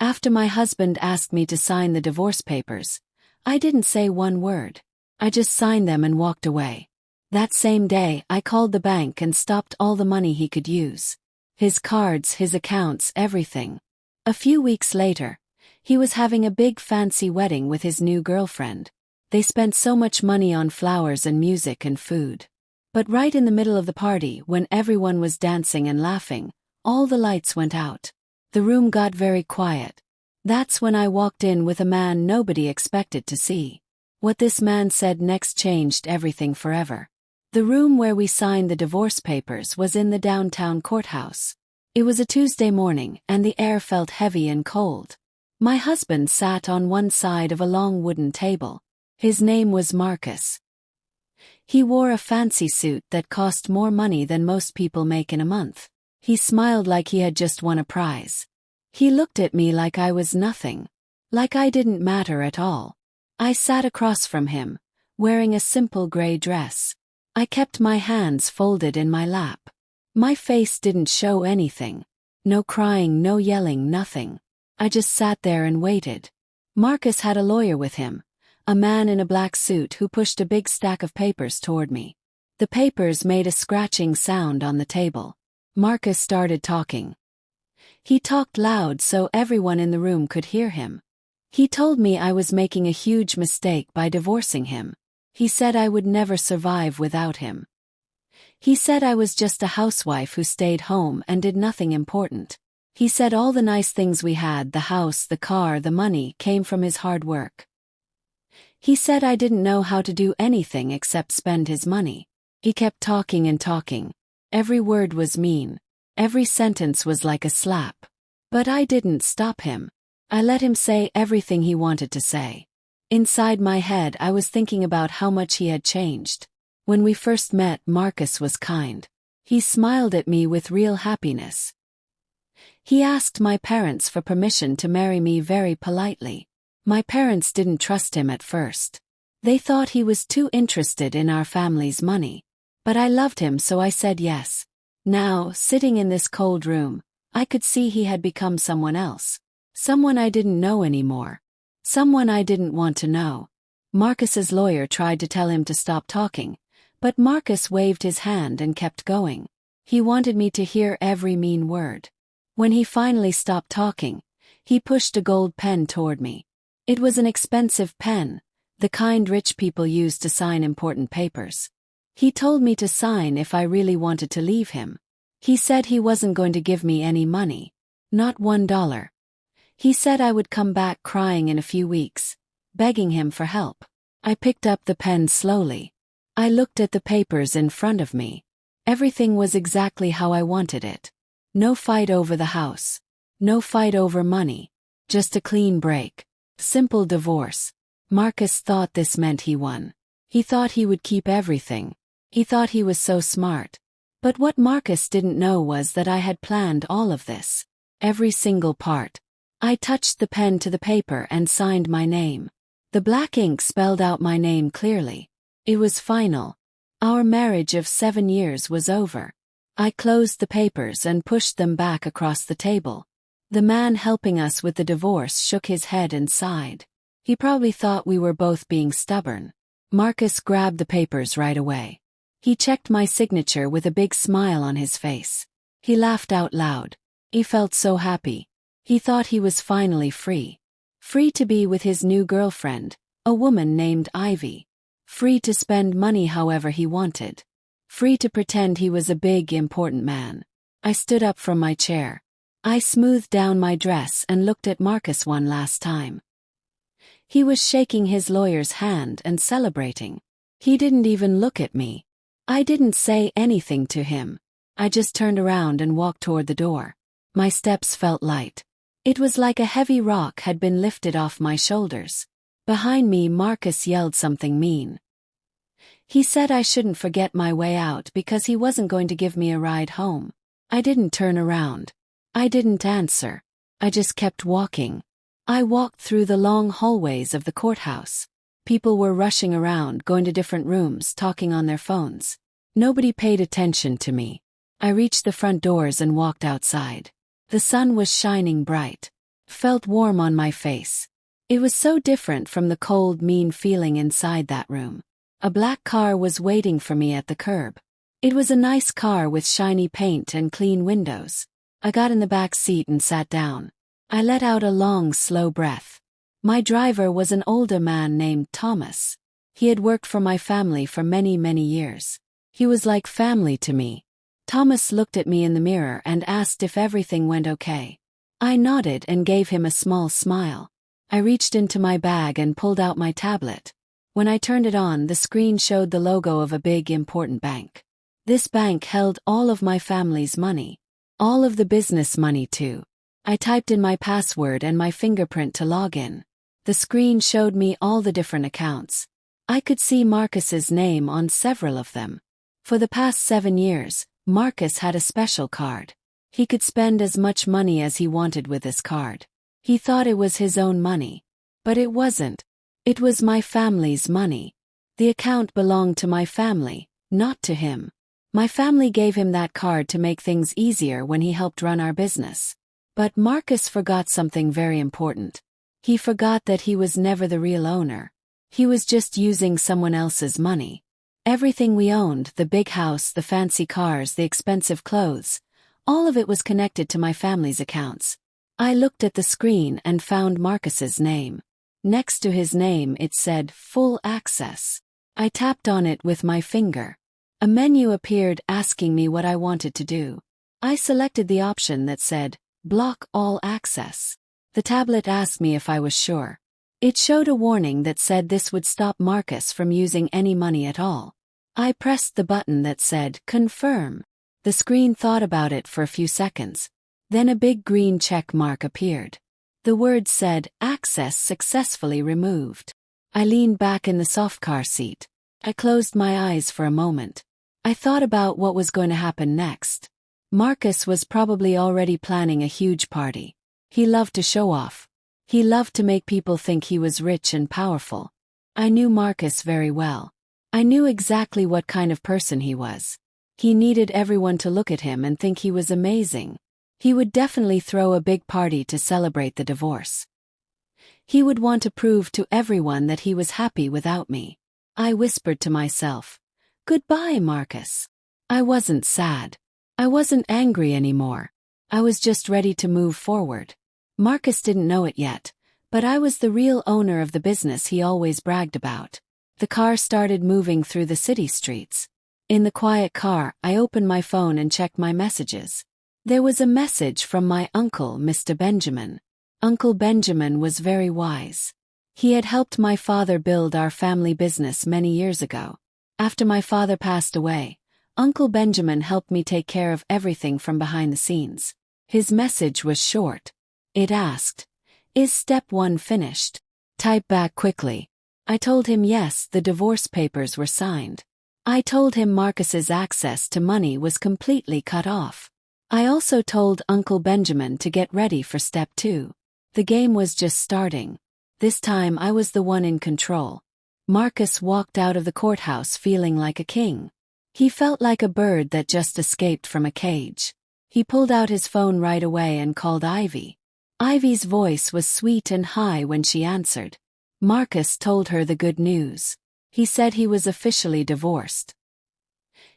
After my husband asked me to sign the divorce papers, I didn't say one word. I just signed them and walked away. That same day, I called the bank and stopped all the money he could use. His cards, his accounts, everything. A few weeks later, he was having a big fancy wedding with his new girlfriend. They spent so much money on flowers and music and food. But right in the middle of the party, when everyone was dancing and laughing, all the lights went out. The room got very quiet. That's when I walked in with a man nobody expected to see. What this man said next changed everything forever. The room where we signed the divorce papers was in the downtown courthouse. It was a Tuesday morning, and the air felt heavy and cold. My husband sat on one side of a long wooden table. His name was Marcus. He wore a fancy suit that cost more money than most people make in a month. He smiled like he had just won a prize. He looked at me like I was nothing. Like I didn't matter at all. I sat across from him, wearing a simple gray dress. I kept my hands folded in my lap. My face didn't show anything. No crying, no yelling, nothing. I just sat there and waited. Marcus had a lawyer with him, a man in a black suit who pushed a big stack of papers toward me. The papers made a scratching sound on the table. Marcus started talking. He talked loud so everyone in the room could hear him. He told me I was making a huge mistake by divorcing him. He said I would never survive without him. He said I was just a housewife who stayed home and did nothing important. He said all the nice things we had, the house, the car, the money, came from his hard work. He said I didn't know how to do anything except spend his money. He kept talking and talking. Every word was mean. Every sentence was like a slap. But I didn't stop him. I let him say everything he wanted to say. Inside my head, I was thinking about how much he had changed. When we first met, Marcus was kind. He smiled at me with real happiness. He asked my parents for permission to marry me very politely. My parents didn't trust him at first. They thought he was too interested in our family's money. But I loved him, so I said yes. Now, sitting in this cold room, I could see he had become someone else. Someone I didn't know anymore. Someone I didn't want to know. Marcus's lawyer tried to tell him to stop talking, but Marcus waved his hand and kept going. He wanted me to hear every mean word. When he finally stopped talking, he pushed a gold pen toward me. It was an expensive pen, the kind rich people use to sign important papers. He told me to sign if I really wanted to leave him. He said he wasn't going to give me any money. Not $1. He said I would come back crying in a few weeks, begging him for help. I picked up the pen slowly. I looked at the papers in front of me. Everything was exactly how I wanted it. No fight over the house. No fight over money. Just a clean break. Simple divorce. Marcus thought this meant he won. He thought he would keep everything. He thought he was so smart. But what Marcus didn't know was that I had planned all of this. Every single part. I touched the pen to the paper and signed my name. The black ink spelled out my name clearly. It was final. Our marriage of 7 years was over. I closed the papers and pushed them back across the table. The man helping us with the divorce shook his head and sighed. He probably thought we were both being stubborn. Marcus grabbed the papers right away. He checked my signature with a big smile on his face. He laughed out loud. He felt so happy. He thought he was finally free. Free to be with his new girlfriend, a woman named Ivy. Free to spend money however he wanted. Free to pretend he was a big, important man. I stood up from my chair. I smoothed down my dress and looked at Marcus one last time. He was shaking his lawyer's hand and celebrating. He didn't even look at me. I didn't say anything to him. I just turned around and walked toward the door. My steps felt light. It was like a heavy rock had been lifted off my shoulders. Behind me, Marcus yelled something mean. He said I shouldn't forget my way out because he wasn't going to give me a ride home. I didn't turn around. I didn't answer. I just kept walking. I walked through the long hallways of the courthouse. People were rushing around, going to different rooms, talking on their phones. Nobody paid attention to me. I reached the front doors and walked outside. The sun was shining bright. felt warm on my face. It was so different from the cold, mean feeling inside that room. A black car was waiting for me at the curb. It was a nice car with shiny paint and clean windows. I got in the back seat and sat down. I let out a long, slow breath. My driver was an older man named Thomas. He had worked for my family for many, many years. He was like family to me. Thomas looked at me in the mirror and asked if everything went okay. I nodded and gave him a small smile. I reached into my bag and pulled out my tablet. When I turned it on, the screen showed the logo of a big, important bank. This bank held all of my family's money. All of the business money too. I typed in my password and my fingerprint to log in. The screen showed me all the different accounts. I could see Marcus's name on several of them. For the past 7 years, Marcus had a special card. He could spend as much money as he wanted with this card. He thought it was his own money. But it wasn't. It was my family's money. The account belonged to my family, not to him. My family gave him that card to make things easier when he helped run our business. But Marcus forgot something very important. He forgot that he was never the real owner. He was just using someone else's money. Everything we owned, the big house, the fancy cars, the expensive clothes, all of it was connected to my family's accounts. I looked at the screen and found Marcus's name. Next to his name it said, Full Access. I tapped on it with my finger. A menu appeared asking me what I wanted to do. I selected the option that said, Block All Access. The tablet asked me if I was sure. It showed a warning that said this would stop Marcus from using any money at all. I pressed the button that said, Confirm. The screen thought about it for a few seconds. Then a big green check mark appeared. The word said, Access successfully removed. I leaned back in the soft car seat. I closed my eyes for a moment. I thought about what was going to happen next. Marcus was probably already planning a huge party. He loved to show off. He loved to make people think he was rich and powerful. I knew Marcus very well. I knew exactly what kind of person he was. He needed everyone to look at him and think he was amazing. He would definitely throw a big party to celebrate the divorce. He would want to prove to everyone that he was happy without me. I whispered to myself, Goodbye, Marcus. I wasn't sad. I wasn't angry anymore. I was just ready to move forward. Marcus didn't know it yet, but I was the real owner of the business he always bragged about. The car started moving through the city streets. In the quiet car, I opened my phone and checked my messages. There was a message from my uncle, Mr. Benjamin. Uncle Benjamin was very wise. He had helped my father build our family business many years ago. After my father passed away, Uncle Benjamin helped me take care of everything from behind the scenes. His message was short. It asked, Is step 1 finished? Type back quickly. I told him yes, the divorce papers were signed. I told him Marcus's access to money was completely cut off. I also told Uncle Benjamin to get ready for step 2. The game was just starting. This time I was the one in control. Marcus walked out of the courthouse feeling like a king. He felt like a bird that just escaped from a cage. He pulled out his phone right away and called Ivy. Ivy's voice was sweet and high when she answered. Marcus told her the good news. He said he was officially divorced.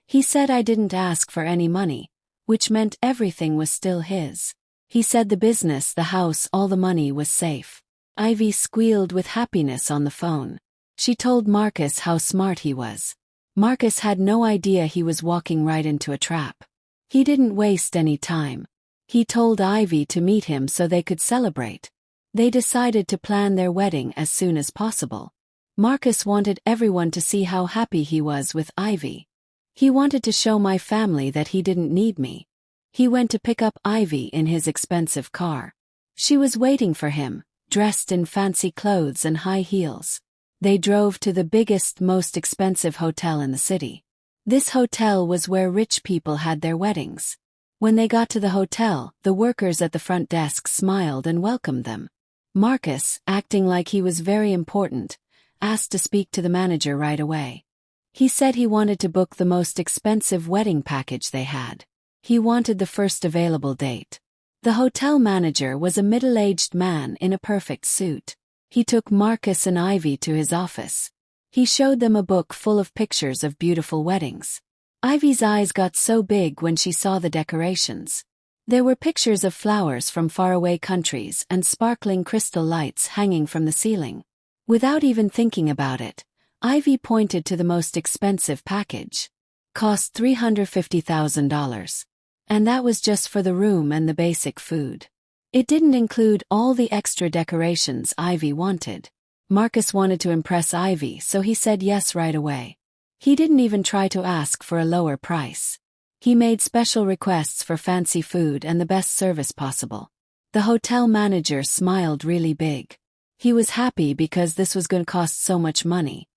He said I didn't ask for any money, which meant everything was still his. He said the business, the house, all the money was safe. Ivy squealed with happiness on the phone. She told Marcus how smart he was. Marcus had no idea he was walking right into a trap. He didn't waste any time. He told Ivy to meet him so they could celebrate. They decided to plan their wedding as soon as possible. Marcus wanted everyone to see how happy he was with Ivy. He wanted to show my family that he didn't need me. He went to pick up Ivy in his expensive car. She was waiting for him, dressed in fancy clothes and high heels. They drove to the biggest, most expensive hotel in the city. This hotel was where rich people had their weddings. When they got to the hotel, the workers at the front desk smiled and welcomed them. Marcus, acting like he was very important, asked to speak to the manager right away. He said he wanted to book the most expensive wedding package they had. He wanted the first available date. The hotel manager was a middle-aged man in a perfect suit. He took Marcus and Ivy to his office. He showed them a book full of pictures of beautiful weddings. Ivy's eyes got so big when she saw the decorations. There were pictures of flowers from faraway countries and sparkling crystal lights hanging from the ceiling. Without even thinking about it, Ivy pointed to the most expensive package. Cost $350,000. And that was just for the room and the basic food. It didn't include all the extra decorations Ivy wanted. Marcus wanted to impress Ivy, so he said yes right away. He didn't even try to ask for a lower price. He made special requests for fancy food and the best service possible. The hotel manager smiled really big. He was happy because this was going to cost so much money.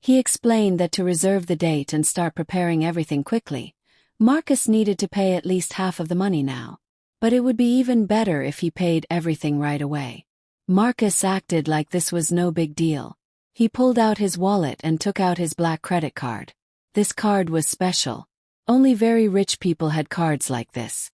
He explained that to reserve the date and start preparing everything quickly, Marcus needed to pay at least half of the money now. But it would be even better if he paid everything right away. Marcus acted like this was no big deal. He pulled out his wallet and took out his black credit card. This card was special. Only very rich people had cards like this.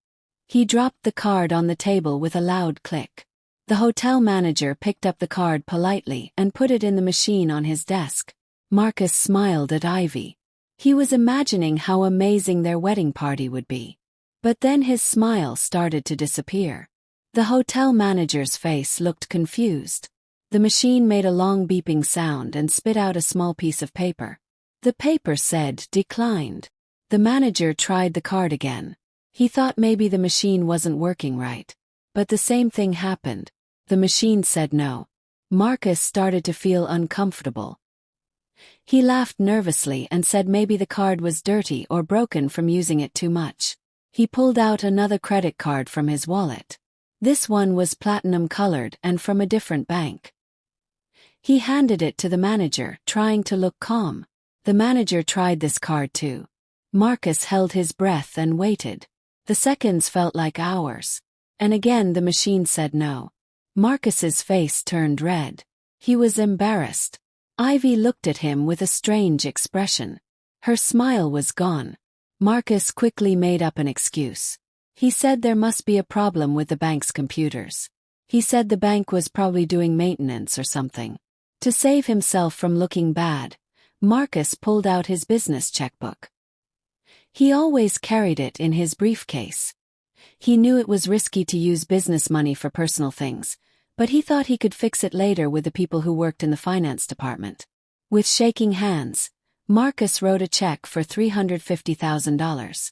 He dropped the card on the table with a loud click. The hotel manager picked up the card politely and put it in the machine on his desk. Marcus smiled at Ivy. He was imagining how amazing their wedding party would be. But then his smile started to disappear. The hotel manager's face looked confused. The machine made a long beeping sound and spit out a small piece of paper. The paper said, "Declined." The manager tried the card again. He thought maybe the machine wasn't working right. But the same thing happened. The machine said no. Marcus started to feel uncomfortable. He laughed nervously and said maybe the card was dirty or broken from using it too much. He pulled out another credit card from his wallet. This one was platinum-colored and from a different bank. He handed it to the manager, trying to look calm. The manager tried this card too. Marcus held his breath and waited. The seconds felt like hours. And again the machine said no. Marcus's face turned red. He was embarrassed. Ivy looked at him with a strange expression. Her smile was gone. Marcus quickly made up an excuse. He said there must be a problem with the bank's computers. He said the bank was probably doing maintenance or something. To save himself from looking bad, Marcus pulled out his business checkbook. He always carried it in his briefcase. He knew it was risky to use business money for personal things, but he thought he could fix it later with the people who worked in the finance department. With shaking hands, Marcus wrote a check for $350,000.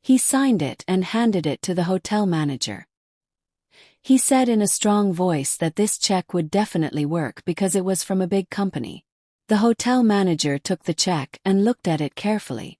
He signed it and handed it to the hotel manager. He said in a strong voice that this check would definitely work because it was from a big company. The hotel manager took the check and looked at it carefully.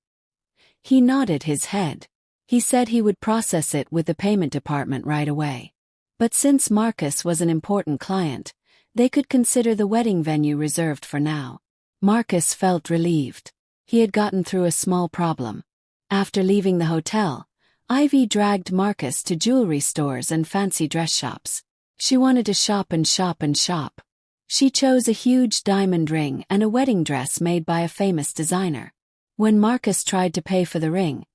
He nodded his head. He said he would process it with the payment department right away. But since Marcus was an important client, they could consider the wedding venue reserved for now. Marcus felt relieved. He had gotten through a small problem. After leaving the hotel, Ivy dragged Marcus to jewelry stores and fancy dress shops. She wanted to shop and shop and shop. She chose a huge diamond ring and a wedding dress made by a famous designer. When Marcus tried to pay for the ring,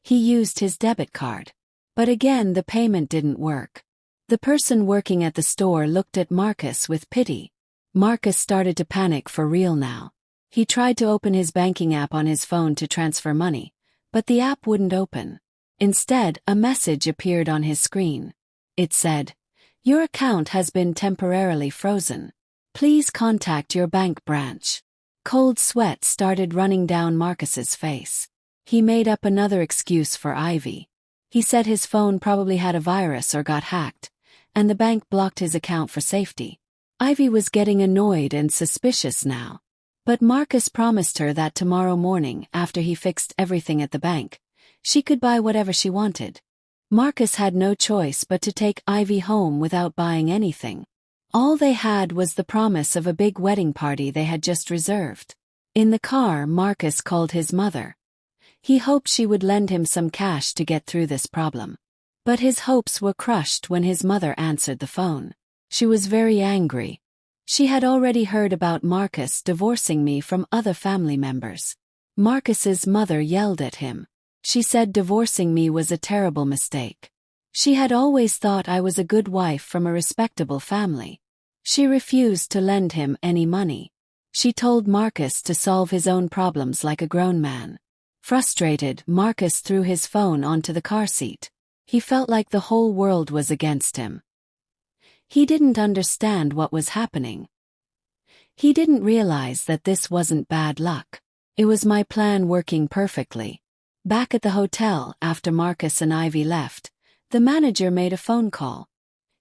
he used his debit card. But again the payment didn't work. The person working at the store looked at Marcus with pity. Marcus started to panic for real now. He tried to open his banking app on his phone to transfer money, but the app wouldn't open. Instead, a message appeared on his screen. It said, "Your account has been temporarily frozen. Please contact your bank branch." Cold sweat started running down Marcus's face. He made up another excuse for Ivy. He said his phone probably had a virus or got hacked, and the bank blocked his account for safety. Ivy was getting annoyed and suspicious now. But Marcus promised her that tomorrow morning, after he fixed everything at the bank, she could buy whatever she wanted. Marcus had no choice but to take Ivy home without buying anything. All they had was the promise of a big wedding party they had just reserved. In the car, Marcus called his mother. He hoped she would lend him some cash to get through this problem. But his hopes were crushed when his mother answered the phone. She was very angry. She had already heard about Marcus divorcing me from other family members. Marcus's mother yelled at him. She said divorcing me was a terrible mistake. She had always thought I was a good wife from a respectable family. She refused to lend him any money. She told Marcus to solve his own problems like a grown man. Frustrated, Marcus threw his phone onto the car seat. He felt like the whole world was against him. He didn't understand what was happening. He didn't realize that this wasn't bad luck. It was my plan working perfectly. Back at the hotel, after Marcus and Ivy left, the manager made a phone call.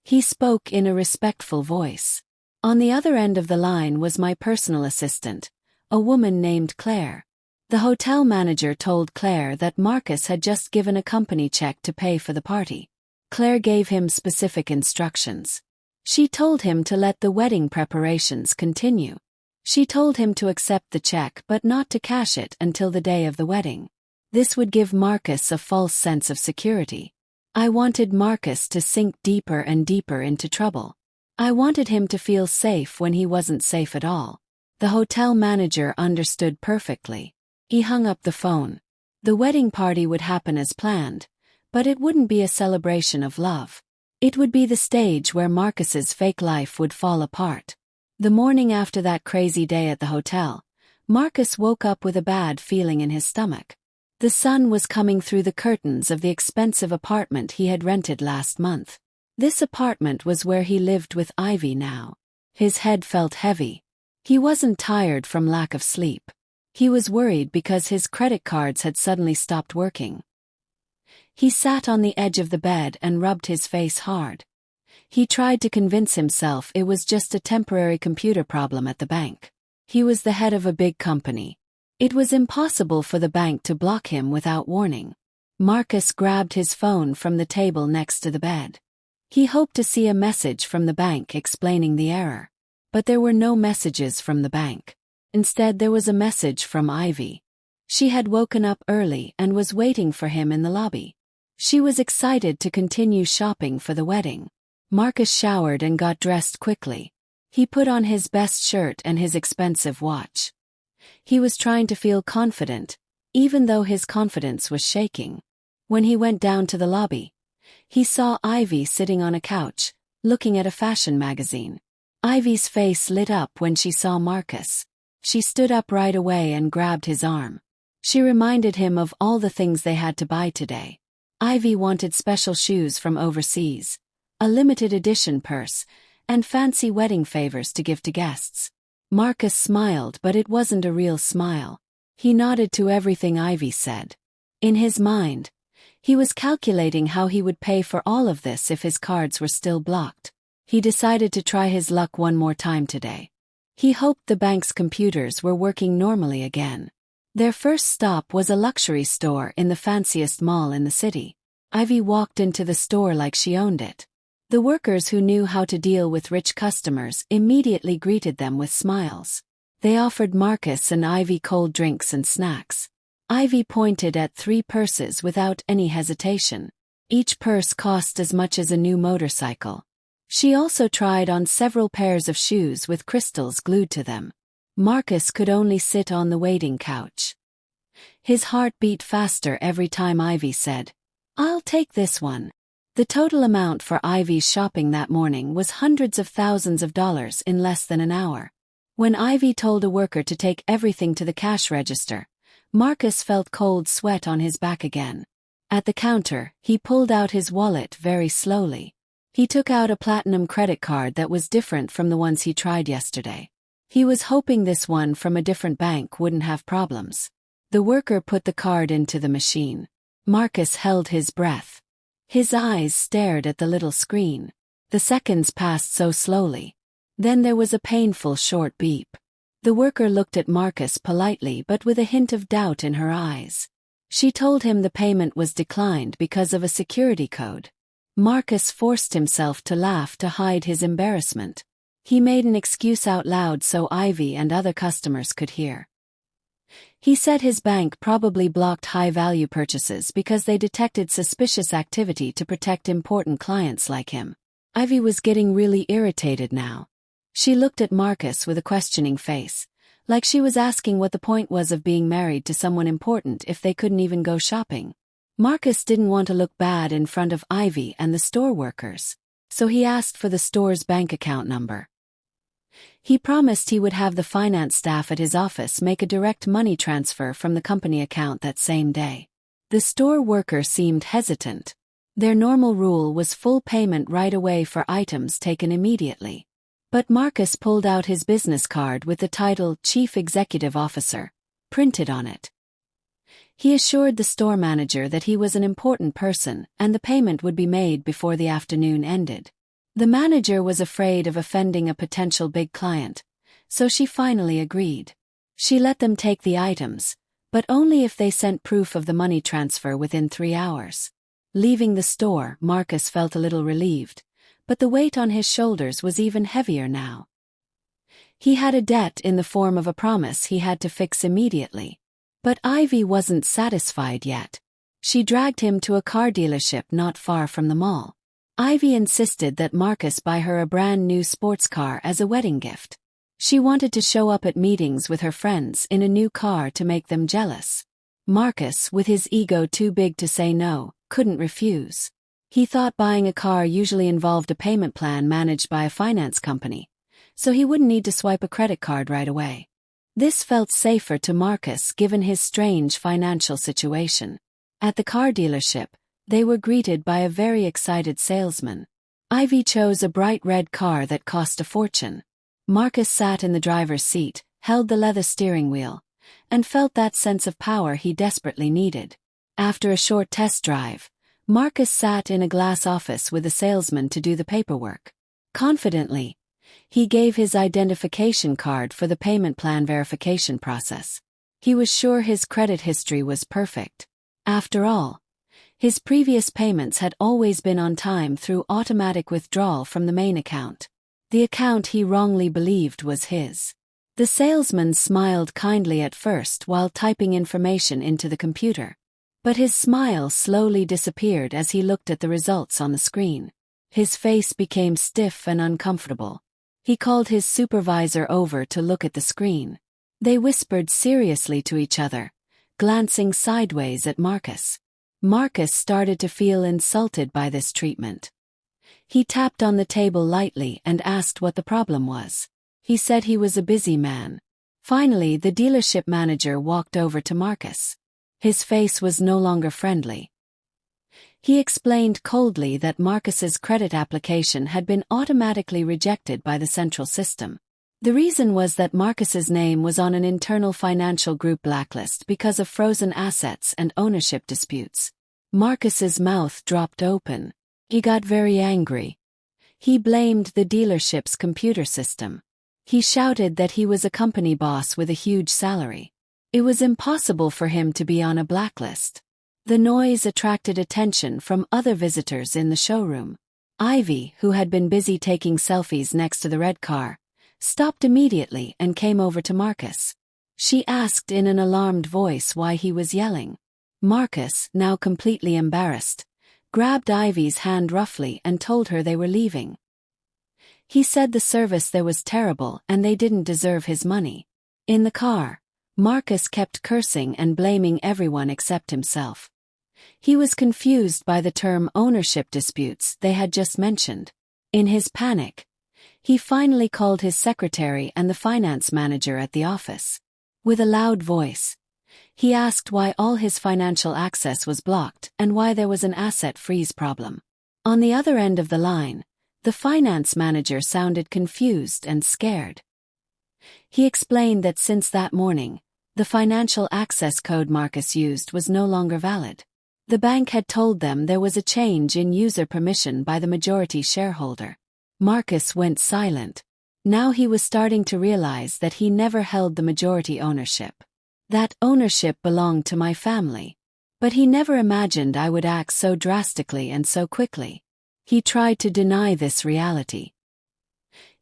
He spoke in a respectful voice. On the other end of the line was my personal assistant, a woman named Claire. The hotel manager told Claire that Marcus had just given a company check to pay for the party. Claire gave him specific instructions. She told him to let the wedding preparations continue. She told him to accept the check but not to cash it until the day of the wedding. This would give Marcus a false sense of security. I wanted Marcus to sink deeper and deeper into trouble. I wanted him to feel safe when he wasn't safe at all. The hotel manager understood perfectly. He hung up the phone. The wedding party would happen as planned, but it wouldn't be a celebration of love. It would be the stage where Marcus's fake life would fall apart. The morning after that crazy day at the hotel, Marcus woke up with a bad feeling in his stomach. The sun was coming through the curtains of the expensive apartment he had rented last month. This apartment was where he lived with Ivy now. His head felt heavy. He wasn't tired from lack of sleep. He was worried because his credit cards had suddenly stopped working. He sat on the edge of the bed and rubbed his face hard. He tried to convince himself it was just a temporary computer problem at the bank. He was the head of a big company. It was impossible for the bank to block him without warning. Marcus grabbed his phone from the table next to the bed. He hoped to see a message from the bank explaining the error. But there were no messages from the bank. Instead, there was a message from Ivy. She had woken up early and was waiting for him in the lobby. She was excited to continue shopping for the wedding. Marcus showered and got dressed quickly. He put on his best shirt and his expensive watch. He was trying to feel confident, even though his confidence was shaking. When he went down to the lobby, he saw Ivy sitting on a couch, looking at a fashion magazine. Ivy's face lit up when she saw Marcus. She stood up right away and grabbed his arm. She reminded him of all the things they had to buy today. Ivy wanted special shoes from overseas, a limited edition purse, and fancy wedding favors to give to guests. Marcus smiled, but it wasn't a real smile. He nodded to everything Ivy said. In his mind, he was calculating how he would pay for all of this if his cards were still blocked. He decided to try his luck one more time today. He hoped the bank's computers were working normally again. Their first stop was a luxury store in the fanciest mall in the city. Ivy walked into the store like she owned it. The workers who knew how to deal with rich customers immediately greeted them with smiles. They offered Marcus and Ivy cold drinks and snacks. Ivy pointed at 3 purses without any hesitation. Each purse cost as much as a new motorcycle. She also tried on several pairs of shoes with crystals glued to them. Marcus could only sit on the waiting couch. His heart beat faster every time Ivy said, "I'll take this one." The total amount for Ivy's shopping that morning was hundreds of thousands of dollars in less than an hour. When Ivy told a worker to take everything to the cash register, Marcus felt cold sweat on his back again. At the counter, he pulled out his wallet very slowly. He took out a platinum credit card that was different from the ones he tried yesterday. He was hoping this one from a different bank wouldn't have problems. The worker put the card into the machine. Marcus held his breath. His eyes stared at the little screen. The seconds passed so slowly. Then there was a painful short beep. The worker looked at Marcus politely but with a hint of doubt in her eyes. She told him the payment was declined because of a security code. Marcus forced himself to laugh to hide his embarrassment. He made an excuse out loud so Ivy and other customers could hear. He said his bank probably blocked high-value purchases because they detected suspicious activity to protect important clients like him. Ivy was getting really irritated now. She looked at Marcus with a questioning face, like she was asking what the point was of being married to someone important if they couldn't even go shopping. Marcus didn't want to look bad in front of Ivy and the store workers, so he asked for the store's bank account number. He promised he would have the finance staff at his office make a direct money transfer from the company account that same day. The store worker seemed hesitant. Their normal rule was full payment right away for items taken immediately. But Marcus pulled out his business card with the title Chief Executive Officer printed on it. He assured the store manager that he was an important person and the payment would be made before the afternoon ended. The manager was afraid of offending a potential big client, so she finally agreed. She let them take the items, but only if they sent proof of the money transfer within 3 hours. Leaving the store, Marcus felt a little relieved, but the weight on his shoulders was even heavier now. He had a debt in the form of a promise he had to fix immediately. But Ivy wasn't satisfied yet. She dragged him to a car dealership not far from the mall. Ivy insisted that Marcus buy her a brand new sports car as a wedding gift. She wanted to show up at meetings with her friends in a new car to make them jealous. Marcus, with his ego too big to say no, couldn't refuse. He thought buying a car usually involved a payment plan managed by a finance company, so he wouldn't need to swipe a credit card right away. This felt safer to Marcus given his strange financial situation. At the car dealership, they were greeted by a very excited salesman. Ivy chose a bright red car that cost a fortune. Marcus sat in the driver's seat, held the leather steering wheel, and felt that sense of power he desperately needed. After a short test drive, Marcus sat in a glass office with a salesman to do the paperwork. Confidently, he gave his identification card for the payment plan verification process. He was sure his credit history was perfect. After all, his previous payments had always been on time through automatic withdrawal from the main account. The account he wrongly believed was his. The salesman smiled kindly at first while typing information into the computer. But his smile slowly disappeared as he looked at the results on the screen. His face became stiff and uncomfortable. He called his supervisor over to look at the screen. They whispered seriously to each other, glancing sideways at Marcus. Marcus started to feel insulted by this treatment. He tapped on the table lightly and asked what the problem was. He said he was a busy man. Finally, the dealership manager walked over to Marcus. His face was no longer friendly. He explained coldly that Marcus's credit application had been automatically rejected by the central system. The reason was that Marcus's name was on an internal financial group blacklist because of frozen assets and ownership disputes. Marcus's mouth dropped open. He got very angry. He blamed the dealership's computer system. He shouted that he was a company boss with a huge salary. It was impossible for him to be on a blacklist. The noise attracted attention from other visitors in the showroom. Ivy, who had been busy taking selfies next to the red car, stopped immediately and came over to Marcus. She asked in an alarmed voice why he was yelling. Marcus, now completely embarrassed, grabbed Ivy's hand roughly and told her they were leaving. He said the service there was terrible and they didn't deserve his money. In the car, Marcus kept cursing and blaming everyone except himself. He was confused by the term ownership disputes they had just mentioned. In his panic, he finally called his secretary and the finance manager at the office. With a loud voice, he asked why all his financial access was blocked and why there was an asset freeze problem. On the other end of the line, the finance manager sounded confused and scared. He explained that since that morning, the financial access code Marcus used was no longer valid. The bank had told them there was a change in user permission by the majority shareholder. Marcus went silent. Now he was starting to realize that he never held the majority ownership. That ownership belonged to my family. But he never imagined I would act so drastically and so quickly. He tried to deny this reality.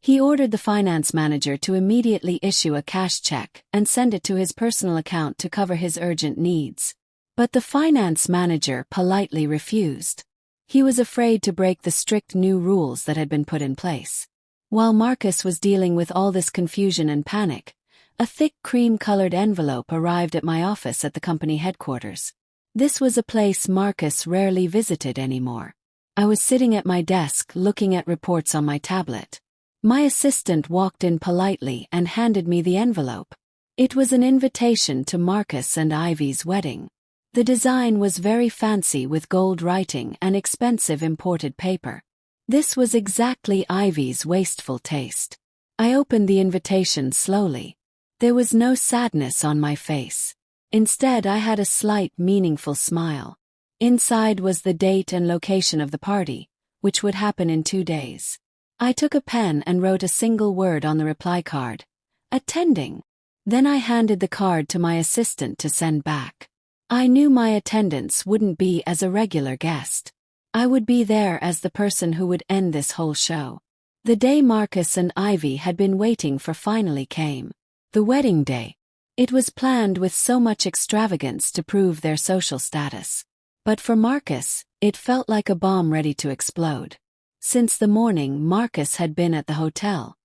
He ordered the finance manager to immediately issue a cash check and send it to his personal account to cover his urgent needs. But the finance manager politely refused. He was afraid to break the strict new rules that had been put in place. While Marcus was dealing with all this confusion and panic, a thick cream-colored envelope arrived at my office at the company headquarters. This was a place Marcus rarely visited anymore. I was sitting at my desk looking at reports on my tablet. My assistant walked in politely and handed me the envelope. It was an invitation to Marcus and Ivy's wedding. The design was very fancy with gold writing and expensive imported paper. This was exactly Ivy's wasteful taste. I opened the invitation slowly. There was no sadness on my face. Instead, I had a slight, meaningful smile. Inside was the date and location of the party, which would happen in 2 days. I took a pen and wrote a single word on the reply card. Attending. Then I handed the card to my assistant to send back. I knew my attendance wouldn't be as a regular guest. I would be there as the person who would end this whole show. The day Marcus and Ivy had been waiting for finally came. The wedding day. It was planned with so much extravagance to prove their social status. But for Marcus, it felt like a bomb ready to explode. Since the morning Marcus had been at the hotel,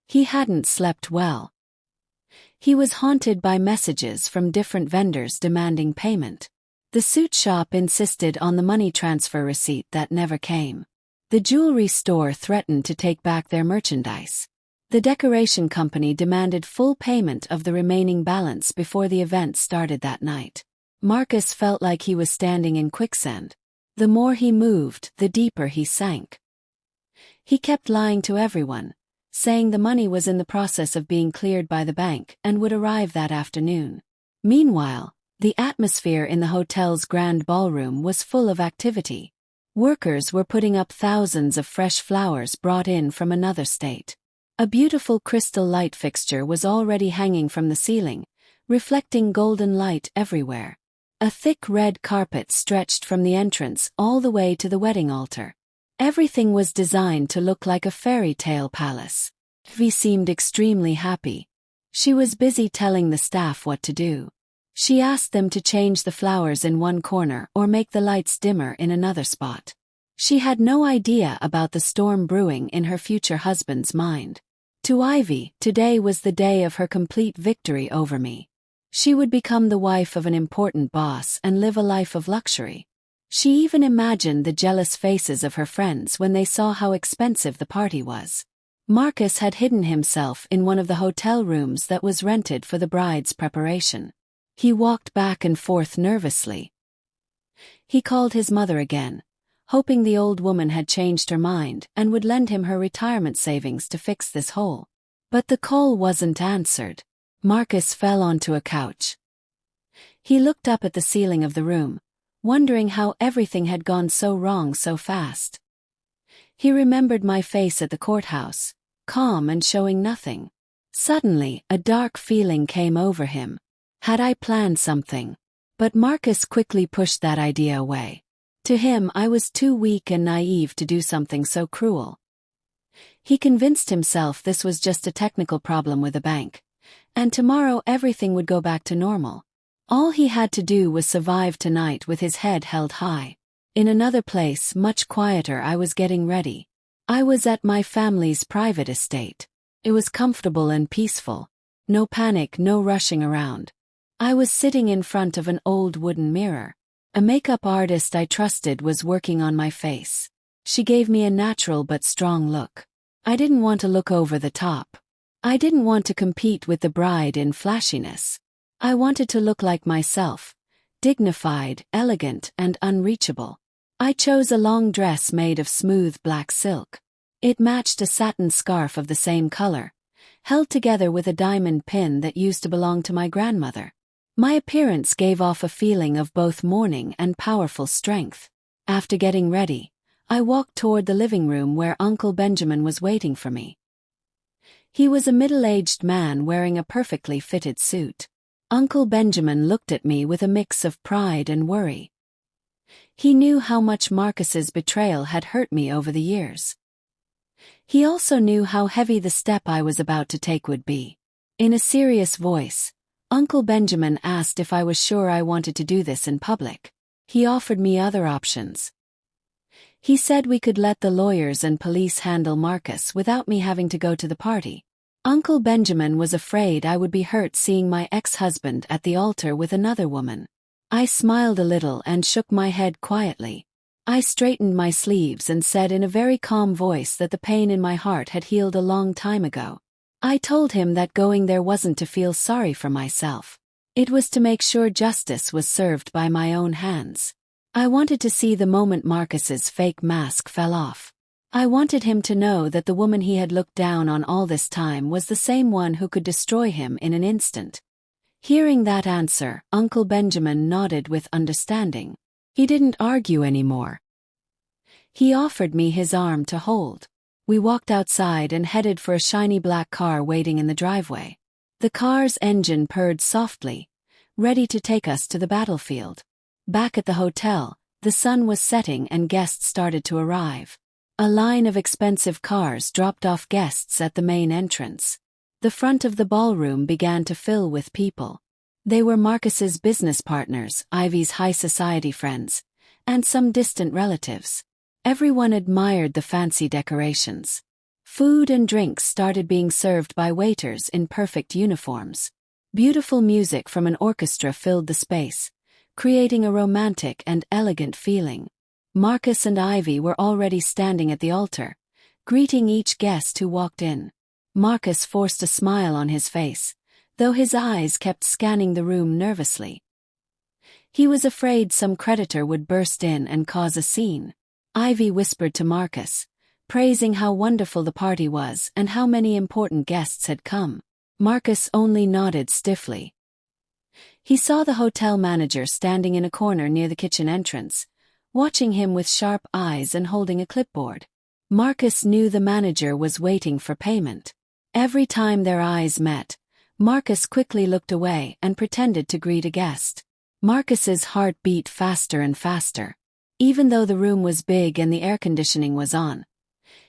he hadn't slept well. He was haunted by messages from different vendors demanding payment. The suit shop insisted on the money transfer receipt that never came. The jewelry store threatened to take back their merchandise. The decoration company demanded full payment of the remaining balance before the event started that night. Marcus felt like he was standing in quicksand. The more he moved, the deeper he sank. He kept lying to everyone, saying the money was in the process of being cleared by the bank and would arrive that afternoon. Meanwhile, the atmosphere in the hotel's grand ballroom was full of activity. Workers were putting up thousands of fresh flowers brought in from another state. A beautiful crystal light fixture was already hanging from the ceiling, reflecting golden light everywhere. A thick red carpet stretched from the entrance all the way to the wedding altar. Everything was designed to look like a fairy tale palace. Vi seemed extremely happy. She was busy telling the staff what to do. She asked them to change the flowers in one corner or make the lights dimmer in another spot. She had no idea about the storm brewing in her future husband's mind. To Ivy, today was the day of her complete victory over me. She would become the wife of an important boss and live a life of luxury. She even imagined the jealous faces of her friends when they saw how expensive the party was. Marcus had hidden himself in one of the hotel rooms that was rented for the bride's preparation. He walked back and forth nervously. He called his mother again, hoping the old woman had changed her mind and would lend him her retirement savings to fix this hole. But the call wasn't answered. Marcus fell onto a couch. He looked up at the ceiling of the room, wondering how everything had gone so wrong so fast. He remembered my face at the courthouse, calm and showing nothing. Suddenly, a dark feeling came over him. Had I planned something? But Marcus quickly pushed that idea away. To him, I was too weak and naive to do something so cruel. He convinced himself this was just a technical problem with the bank, and tomorrow everything would go back to normal. All he had to do was survive tonight with his head held high. In another place, much quieter, I was getting ready. I was at my family's private estate. It was comfortable and peaceful. No panic, no rushing around. I was sitting in front of an old wooden mirror. A makeup artist I trusted was working on my face. She gave me a natural but strong look. I didn't want to look over the top. I didn't want to compete with the bride in flashiness. I wanted to look like myself, dignified, elegant, and unreachable. I chose a long dress made of smooth black silk. It matched a satin scarf of the same color, held together with a diamond pin that used to belong to my grandmother. My appearance gave off a feeling of both mourning and powerful strength. After getting ready, I walked toward the living room where Uncle Benjamin was waiting for me. He was a middle-aged man wearing a perfectly fitted suit. Uncle Benjamin looked at me with a mix of pride and worry. He knew how much Marcus's betrayal had hurt me over the years. He also knew how heavy the step I was about to take would be. In a serious voice, Uncle Benjamin asked if I was sure I wanted to do this in public. He offered me other options. He said we could let the lawyers and police handle Marcus without me having to go to the party. Uncle Benjamin was afraid I would be hurt seeing my ex-husband at the altar with another woman. I smiled a little and shook my head quietly. I straightened my sleeves and said in a very calm voice that the pain in my heart had healed a long time ago. I told him that going there wasn't to feel sorry for myself. It was to make sure justice was served by my own hands. I wanted to see the moment Marcus's fake mask fell off. I wanted him to know that the woman he had looked down on all this time was the same one who could destroy him in an instant. Hearing that answer, Uncle Benjamin nodded with understanding. He didn't argue anymore. He offered me his arm to hold. We walked outside and headed for a shiny black car waiting in the driveway. The car's engine purred softly, ready to take us to the battlefield. Back at the hotel, the sun was setting and guests started to arrive. A line of expensive cars dropped off guests at the main entrance. The front of the ballroom began to fill with people. They were Marcus's business partners, Ivy's high society friends, and some distant relatives. Everyone admired the fancy decorations. Food and drinks started being served by waiters in perfect uniforms. Beautiful music from an orchestra filled the space, creating a romantic and elegant feeling. Marcus and Ivy were already standing at the altar, greeting each guest who walked in. Marcus forced a smile on his face, though his eyes kept scanning the room nervously. He was afraid some creditor would burst in and cause a scene. Ivy whispered to Marcus, praising how wonderful the party was and how many important guests had come. Marcus only nodded stiffly. He saw the hotel manager standing in a corner near the kitchen entrance, watching him with sharp eyes and holding a clipboard. Marcus knew the manager was waiting for payment. Every time their eyes met, Marcus quickly looked away and pretended to greet a guest. Marcus's heart beat faster and faster. Even though the room was big and the air conditioning was on,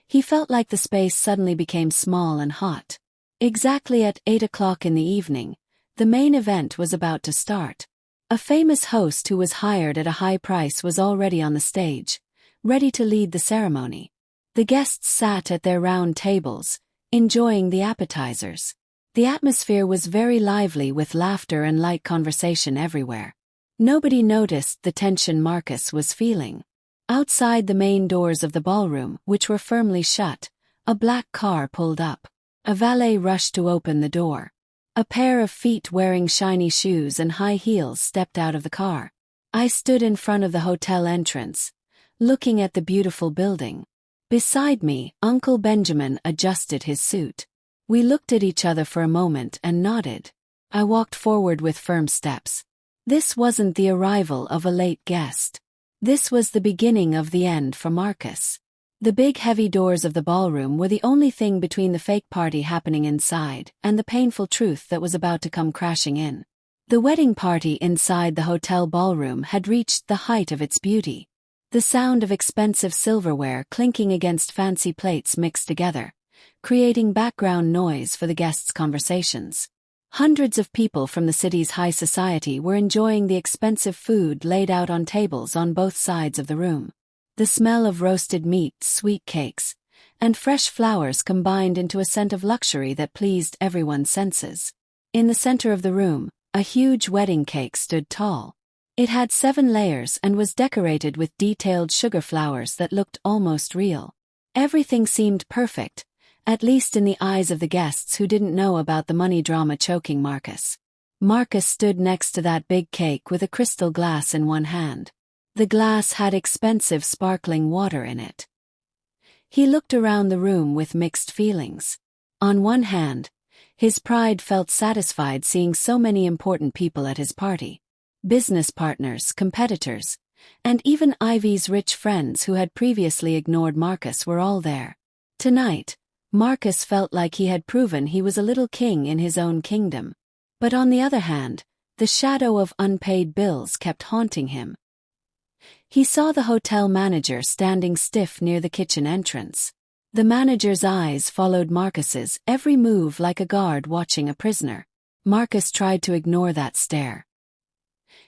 he felt like the space suddenly became small and hot. Exactly at 8 o'clock in the evening, the main event was about to start. A famous host who was hired at a high price was already on the stage, ready to lead the ceremony. The guests sat at their round tables, enjoying the appetizers. The atmosphere was very lively with laughter and light conversation everywhere. Nobody noticed the tension Marcus was feeling. Outside the main doors of the ballroom, which were firmly shut, a black car pulled up. A valet rushed to open the door. A pair of feet wearing shiny shoes and high heels stepped out of the car. I stood in front of the hotel entrance, looking at the beautiful building. Beside me, Uncle Benjamin adjusted his suit. We looked at each other for a moment and nodded. I walked forward with firm steps. This wasn't the arrival of a late guest. This was the beginning of the end for Marcus. The big heavy doors of the ballroom were the only thing between the fake party happening inside and the painful truth that was about to come crashing in. The wedding party inside the hotel ballroom had reached the height of its beauty. The sound of expensive silverware clinking against fancy plates mixed together, creating background noise for the guests' conversations. Hundreds of people from the city's high society were enjoying the expensive food laid out on tables on both sides of the room. The smell of roasted meat, sweet cakes, and fresh flowers combined into a scent of luxury that pleased everyone's senses. In the center of the room, a huge wedding cake stood tall. It had 7 layers and was decorated with detailed sugar flowers that looked almost real. Everything seemed perfect, at least in the eyes of the guests who didn't know about the money drama choking Marcus. Marcus stood next to that big cake with a crystal glass in one hand. The glass had expensive sparkling water in it. He looked around the room with mixed feelings. On one hand, his pride felt satisfied seeing so many important people at his party. Business partners, competitors, and even Ivy's rich friends who had previously ignored Marcus were all there. Tonight, Marcus felt like he had proven he was a little king in his own kingdom. But on the other hand, the shadow of unpaid bills kept haunting him. He saw the hotel manager standing stiff near the kitchen entrance. The manager's eyes followed Marcus's every move like a guard watching a prisoner. Marcus tried to ignore that stare.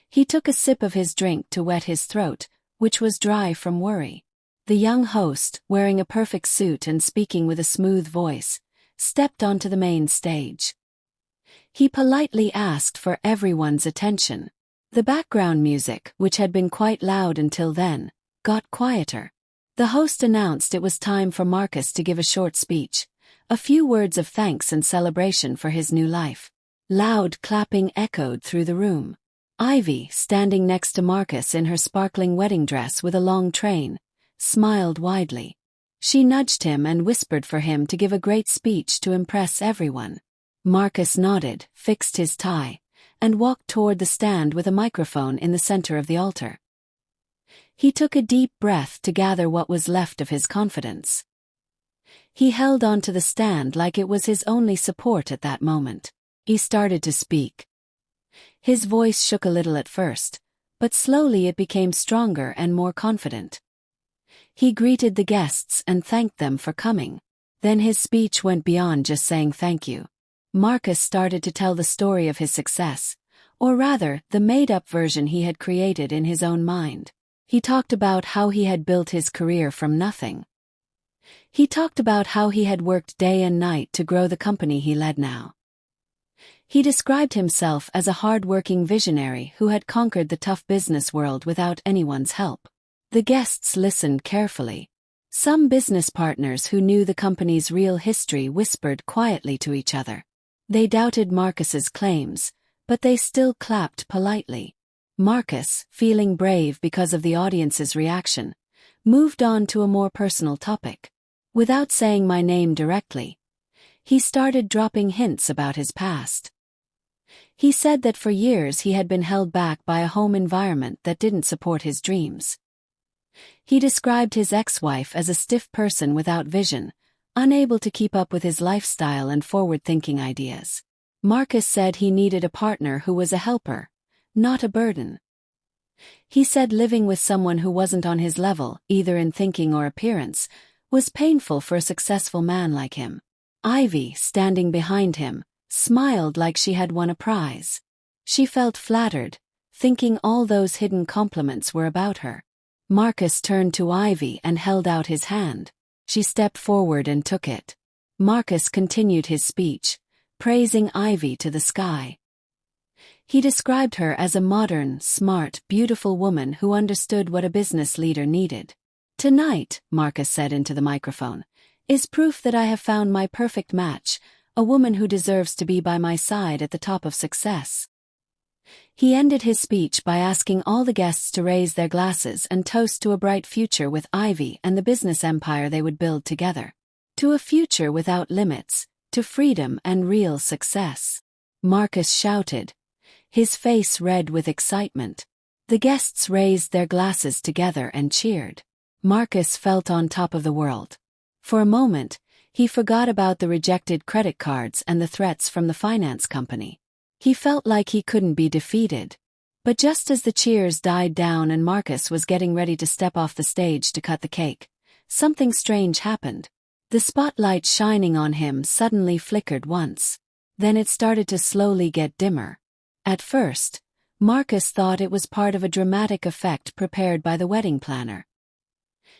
He took a sip of his drink to wet his throat, which was dry from worry. The young host, wearing a perfect suit and speaking with a smooth voice, stepped onto the main stage. He politely asked for everyone's attention. The background music, which had been quite loud until then, got quieter. The host announced it was time for Marcus to give a short speech, a few words of thanks and celebration for his new life. Loud clapping echoed through the room. Ivy, standing next to Marcus in her sparkling wedding dress with a long train, smiled widely. She nudged him and whispered for him to give a great speech to impress everyone. Marcus nodded, fixed his tie, and walked toward the stand with a microphone in the center of the altar. He took a deep breath to gather what was left of his confidence. He held onto the stand like it was his only support at that moment. He started to speak. His voice shook a little at first, but slowly it became stronger and more confident. He greeted the guests and thanked them for coming. Then his speech went beyond just saying thank you. Marcus started to tell the story of his success, or rather, the made-up version he had created in his own mind. He talked about how he had built his career from nothing. He talked about how he had worked day and night to grow the company he led now. He described himself as a hard-working visionary who had conquered the tough business world without anyone's help. The guests listened carefully. Some business partners who knew the company's real history whispered quietly to each other. They doubted Marcus's claims, but they still clapped politely. Marcus, feeling brave because of the audience's reaction, moved on to a more personal topic. Without saying my name directly, he started dropping hints about his past. He said that for years he had been held back by a home environment that didn't support his dreams. He described his ex-wife as a stiff person without vision, unable to keep up with his lifestyle and forward-thinking ideas. Marcus said he needed a partner who was a helper, not a burden. He said living with someone who wasn't on his level, either in thinking or appearance, was painful for a successful man like him. Ivy, standing behind him, smiled like she had won a prize. She felt flattered, thinking all those hidden compliments were about her. Marcus turned to Ivy and held out his hand. She stepped forward and took it. Marcus continued his speech, praising Ivy to the sky. He described her as a modern, smart, beautiful woman who understood what a business leader needed. "Tonight," Marcus said into the microphone, "is proof that I have found my perfect match, a woman who deserves to be by my side at the top of success." He ended his speech by asking all the guests to raise their glasses and toast to a bright future with Ivy and the business empire they would build together. To a future without limits, to freedom and real success. Marcus shouted, his face red with excitement. The guests raised their glasses together and cheered. Marcus felt on top of the world. For a moment, he forgot about the rejected credit cards and the threats from the finance company. He felt like he couldn't be defeated. But just as the cheers died down and Marcus was getting ready to step off the stage to cut the cake, something strange happened. The spotlight shining on him suddenly flickered once. Then it started to slowly get dimmer. At first, Marcus thought it was part of a dramatic effect prepared by the wedding planner.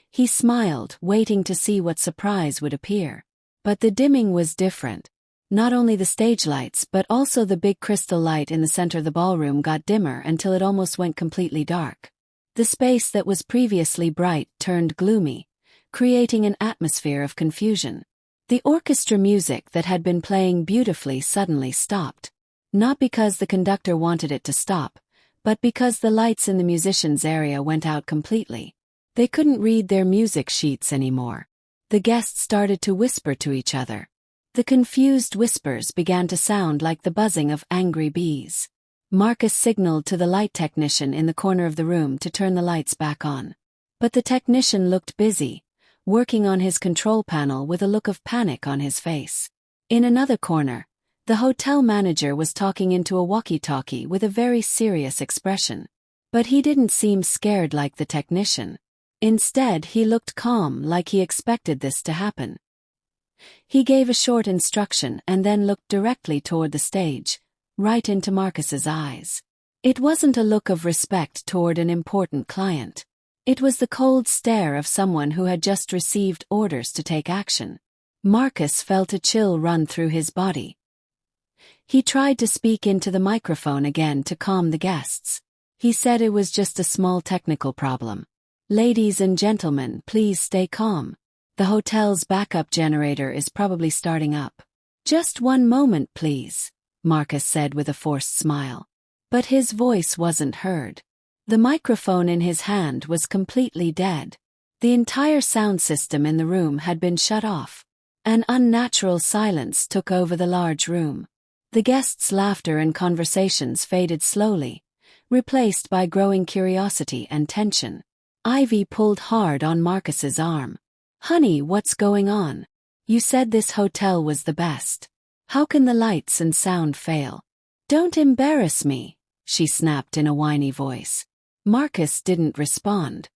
He smiled, waiting to see what surprise would appear. But the dimming was different. Not only the stage lights but also the big crystal light in the center of the ballroom got dimmer until it almost went completely dark. The space that was previously bright turned gloomy, creating an atmosphere of confusion. The orchestra music that had been playing beautifully suddenly stopped. Not because the conductor wanted it to stop, but because the lights in the musicians' area went out completely. They couldn't read their music sheets anymore. The guests started to whisper to each other. The confused whispers began to sound like the buzzing of angry bees. Marcus signaled to the light technician in the corner of the room to turn the lights back on. But the technician looked busy, working on his control panel with a look of panic on his face. In another corner, the hotel manager was talking into a walkie-talkie with a very serious expression. But he didn't seem scared like the technician. Instead, he looked calm, like he expected this to happen. He gave a short instruction and then looked directly toward the stage, right into Marcus's eyes. It wasn't a look of respect toward an important client. It was the cold stare of someone who had just received orders to take action. Marcus felt a chill run through his body. He tried to speak into the microphone again to calm the guests. He said it was just a small technical problem. Ladies and gentlemen, please stay calm. The hotel's backup generator is probably starting up. Just one moment, please, Marcus said with a forced smile. But his voice wasn't heard. The microphone in his hand was completely dead. The entire sound system in the room had been shut off. An unnatural silence took over the large room. The guests' laughter and conversations faded slowly, replaced by growing curiosity and tension. Ivy pulled hard on Marcus's arm. Honey, what's going on? You said this hotel was the best. How can the lights and sound fail? Don't embarrass me, she snapped in a whiny voice. Marcus didn't respond.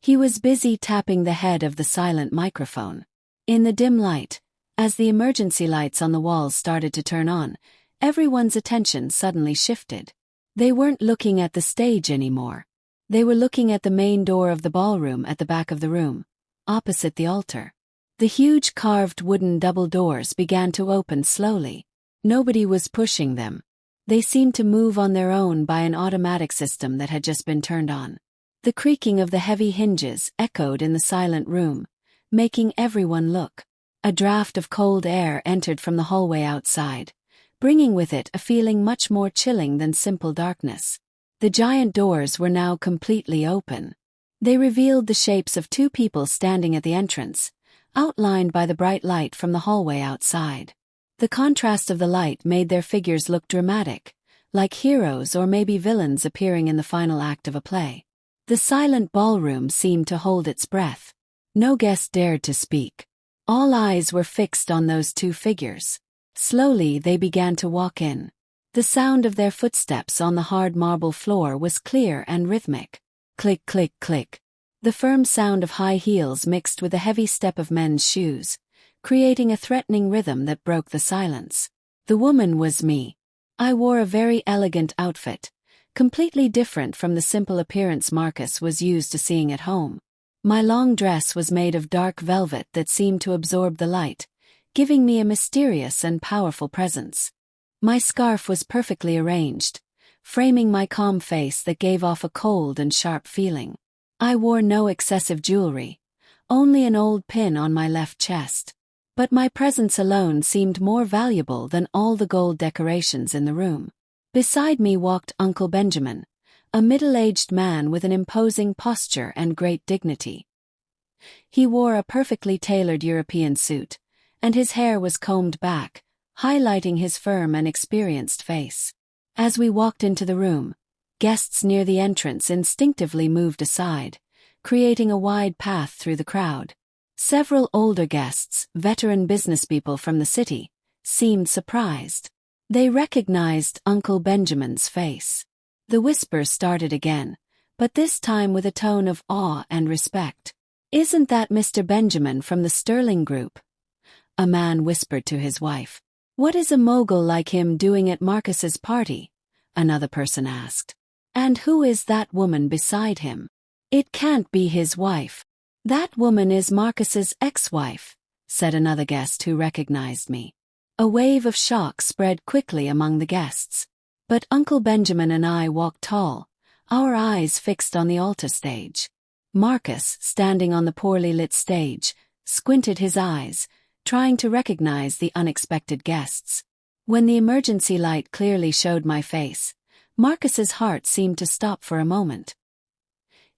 He was busy tapping the head of the silent microphone. In the dim light, as the emergency lights on the walls started to turn on, everyone's attention suddenly shifted. They weren't looking at the stage anymore. They were looking at the main door of the ballroom at the back of the room, opposite the altar. The huge carved wooden double doors began to open slowly. Nobody was pushing them. They seemed to move on their own by an automatic system that had just been turned on. The creaking of the heavy hinges echoed in the silent room, making everyone look. A draft of cold air entered from the hallway outside, bringing with it a feeling much more chilling than simple darkness. The giant doors were now completely open. They revealed the shapes of two people standing at the entrance, outlined by the bright light from the hallway outside. The contrast of the light made their figures look dramatic, like heroes or maybe villains appearing in the final act of a play. The silent ballroom seemed to hold its breath. No guest dared to speak. All eyes were fixed on those two figures. Slowly they began to walk in. The sound of their footsteps on the hard marble floor was clear and rhythmic. Click, click, click. The firm sound of high heels mixed with the heavy step of men's shoes, creating a threatening rhythm that broke the silence. The woman was me. I wore a very elegant outfit, completely different from the simple appearance Marcus was used to seeing at home. My long dress was made of dark velvet that seemed to absorb the light, giving me a mysterious and powerful presence. My scarf was perfectly arranged, framing my calm face that gave off a cold and sharp feeling. I wore no excessive jewelry, only an old pin on my left chest. But my presence alone seemed more valuable than all the gold decorations in the room. Beside me walked Uncle Benjamin, a middle-aged man with an imposing posture and great dignity. He wore a perfectly tailored European suit, and his hair was combed back, highlighting his firm and experienced face. As we walked into the room, guests near the entrance instinctively moved aside, creating a wide path through the crowd. Several older guests, veteran businesspeople from the city, seemed surprised. They recognized Uncle Benjamin's face. The whispers started again, but this time with a tone of awe and respect. "Isn't that Mr. Benjamin from the Sterling Group?" a man whispered to his wife. "What is a mogul like him doing at Marcus's party?" another person asked. "And who is that woman beside him?" "It can't be his wife." "That woman is Marcus's ex-wife," said another guest who recognized me. A wave of shock spread quickly among the guests. But Uncle Benjamin and I walked tall, our eyes fixed on the altar stage. Marcus, standing on the poorly lit stage, squinted his eyes, trying to recognize the unexpected guests. When the emergency light clearly showed my face, Marcus's heart seemed to stop for a moment.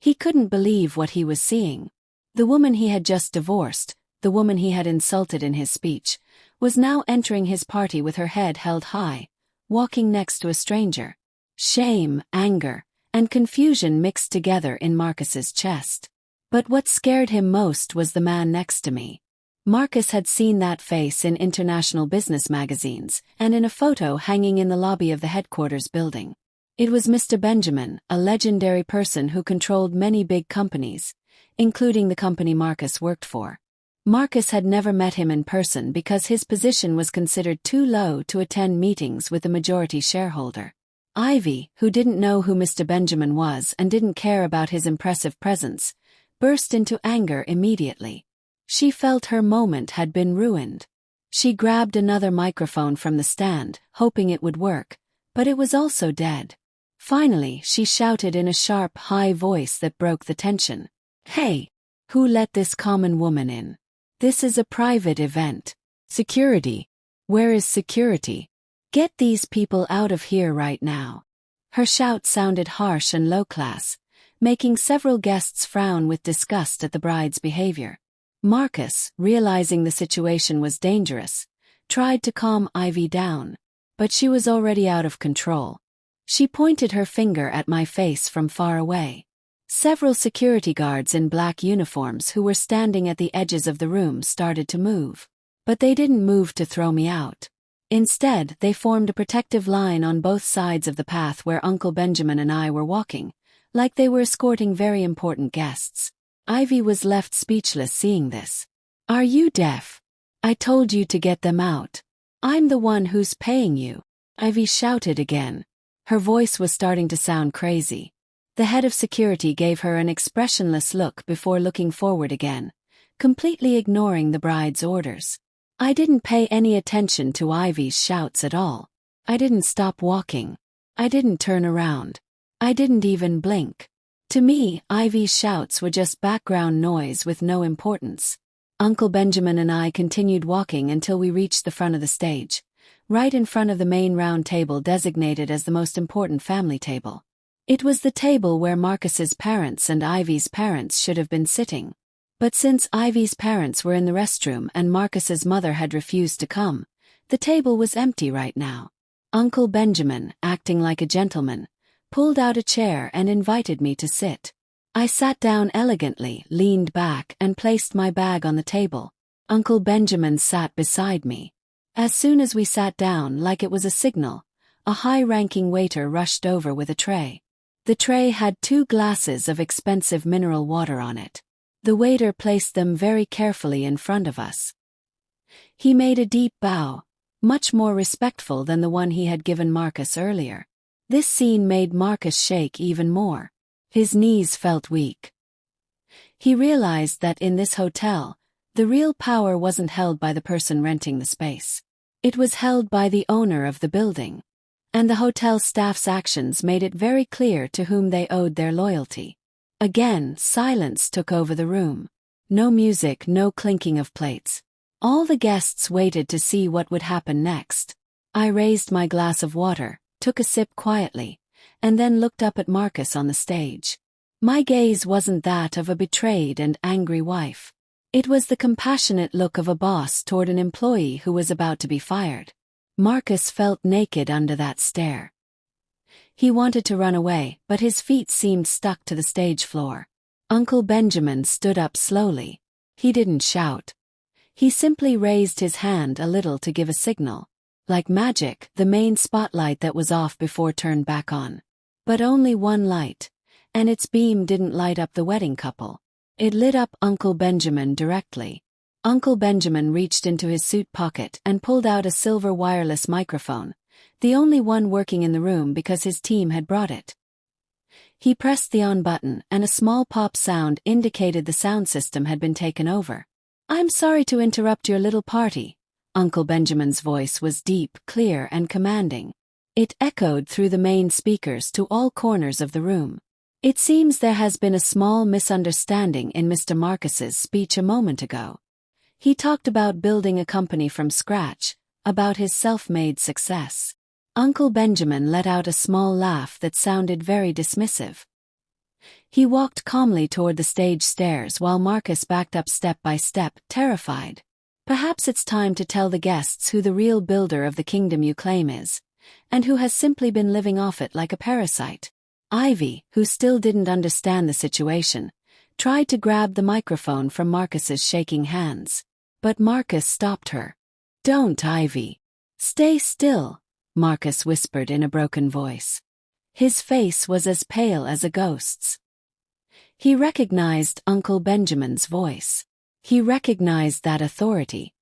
He couldn't believe what he was seeing. The woman he had just divorced, the woman he had insulted in his speech, was now entering his party with her head held high, walking next to a stranger. Shame, anger, and confusion mixed together in Marcus's chest. But what scared him most was the man next to me. Marcus had seen that face in international business magazines and in a photo hanging in the lobby of the headquarters building. It was Mr. Benjamin, a legendary person who controlled many big companies, including the company Marcus worked for. Marcus had never met him in person because his position was considered too low to attend meetings with the majority shareholder. Ivy, who didn't know who Mr. Benjamin was and didn't care about his impressive presence, burst into anger immediately. She felt her moment had been ruined. She grabbed another microphone from the stand, hoping it would work, but it was also dead. Finally, she shouted in a sharp, high voice that broke the tension. "Hey! Who let this common woman in? This is a private event. Security. Where is security? Get these people out of here right now." Her shout sounded harsh and low-class, making several guests frown with disgust at the bride's behavior. Marcus, realizing the situation was dangerous, tried to calm Ivy down, but she was already out of control. She pointed her finger at my face from far away. Several security guards in black uniforms who were standing at the edges of the room started to move. But they didn't move to throw me out. Instead, they formed a protective line on both sides of the path where Uncle Benjamin and I were walking, like they were escorting very important guests. Ivy was left speechless seeing this. "Are you deaf? I told you to get them out. I'm the one who's paying you," Ivy shouted again. Her voice was starting to sound crazy. The head of security gave her an expressionless look before looking forward again, completely ignoring the bride's orders. I didn't pay any attention to Ivy's shouts at all. I didn't stop walking. I didn't turn around. I didn't even blink. To me, Ivy's shouts were just background noise with no importance. Uncle Benjamin and I continued walking until we reached the front of the stage, right in front of the main round table designated as the most important family table. It was the table where Marcus's parents and Ivy's parents should have been sitting. But since Ivy's parents were in the restroom and Marcus's mother had refused to come, the table was empty right now. Uncle Benjamin, acting like a gentleman, pulled out a chair and invited me to sit. I sat down elegantly, leaned back, and placed my bag on the table. Uncle Benjamin sat beside me. As soon as we sat down, like it was a signal, a high-ranking waiter rushed over with a tray. The tray had 2 glasses of expensive mineral water on it. The waiter placed them very carefully in front of us. He made a deep bow, much more respectful than the one he had given Marcus earlier. This scene made Marcus shake even more. His knees felt weak. He realized that in this hotel, the real power wasn't held by the person renting the space. It was held by the owner of the building. And the hotel staff's actions made it very clear to whom they owed their loyalty. Again, silence took over the room. No music, no clinking of plates. All the guests waited to see what would happen next. I raised my glass of water, took a sip quietly, and then looked up at Marcus on the stage. My gaze wasn't that of a betrayed and angry wife. It was the compassionate look of a boss toward an employee who was about to be fired. Marcus felt naked under that stare. He wanted to run away, but his feet seemed stuck to the stage floor. Uncle Benjamin stood up slowly. He didn't shout. He simply raised his hand a little to give a signal. Like magic, the main spotlight that was off before turned back on. But only one light, and its beam didn't light up the wedding couple. It lit up Uncle Benjamin directly. Uncle Benjamin reached into his suit pocket and pulled out a silver wireless microphone, the only one working in the room because his team had brought it. He pressed the on button and a small pop sound indicated the sound system had been taken over. "I'm sorry to interrupt your little party." Uncle Benjamin's voice was deep, clear, and commanding. It echoed through the main speakers to all corners of the room. "It seems there has been a small misunderstanding in Mr. Marcus's speech a moment ago. He talked about building a company from scratch, about his self-made success." Uncle Benjamin let out a small laugh that sounded very dismissive. He walked calmly toward the stage stairs while Marcus backed up step by step, terrified. "Perhaps it's time to tell the guests who the real builder of the kingdom you claim is, and who has simply been living off it like a parasite." Ivy, who still didn't understand the situation, tried to grab the microphone from Marcus's shaking hands. But Marcus stopped her. "Don't, Ivy. Stay still," Marcus whispered in a broken voice. His face was as pale as a ghost's. He recognized Uncle Benjamin's voice. He recognized that authority.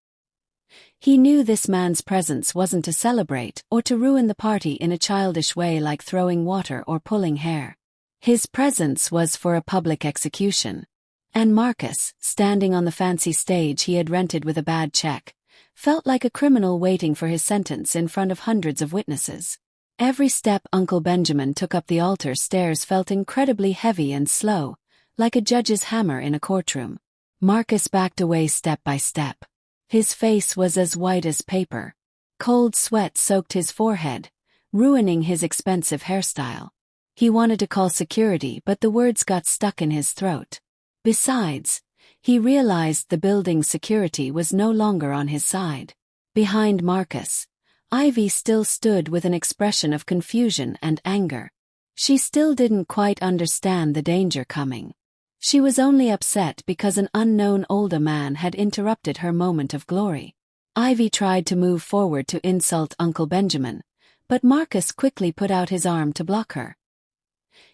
He knew this man's presence wasn't to celebrate or to ruin the party in a childish way like throwing water or pulling hair. His presence was for a public execution. And Marcus, standing on the fancy stage he had rented with a bad check, felt like a criminal waiting for his sentence in front of hundreds of witnesses. Every step Uncle Benjamin took up the altar stairs felt incredibly heavy and slow, like a judge's hammer in a courtroom. Marcus backed away step by step. His face was as white as paper. Cold sweat soaked his forehead, ruining his expensive hairstyle. He wanted to call security, but the words got stuck in his throat. Besides, he realized the building's security was no longer on his side. Behind Marcus, Ivy still stood with an expression of confusion and anger. She still didn't quite understand the danger coming. She was only upset because an unknown older man had interrupted her moment of glory. Ivy tried to move forward to insult Uncle Benjamin, but Marcus quickly put out his arm to block her.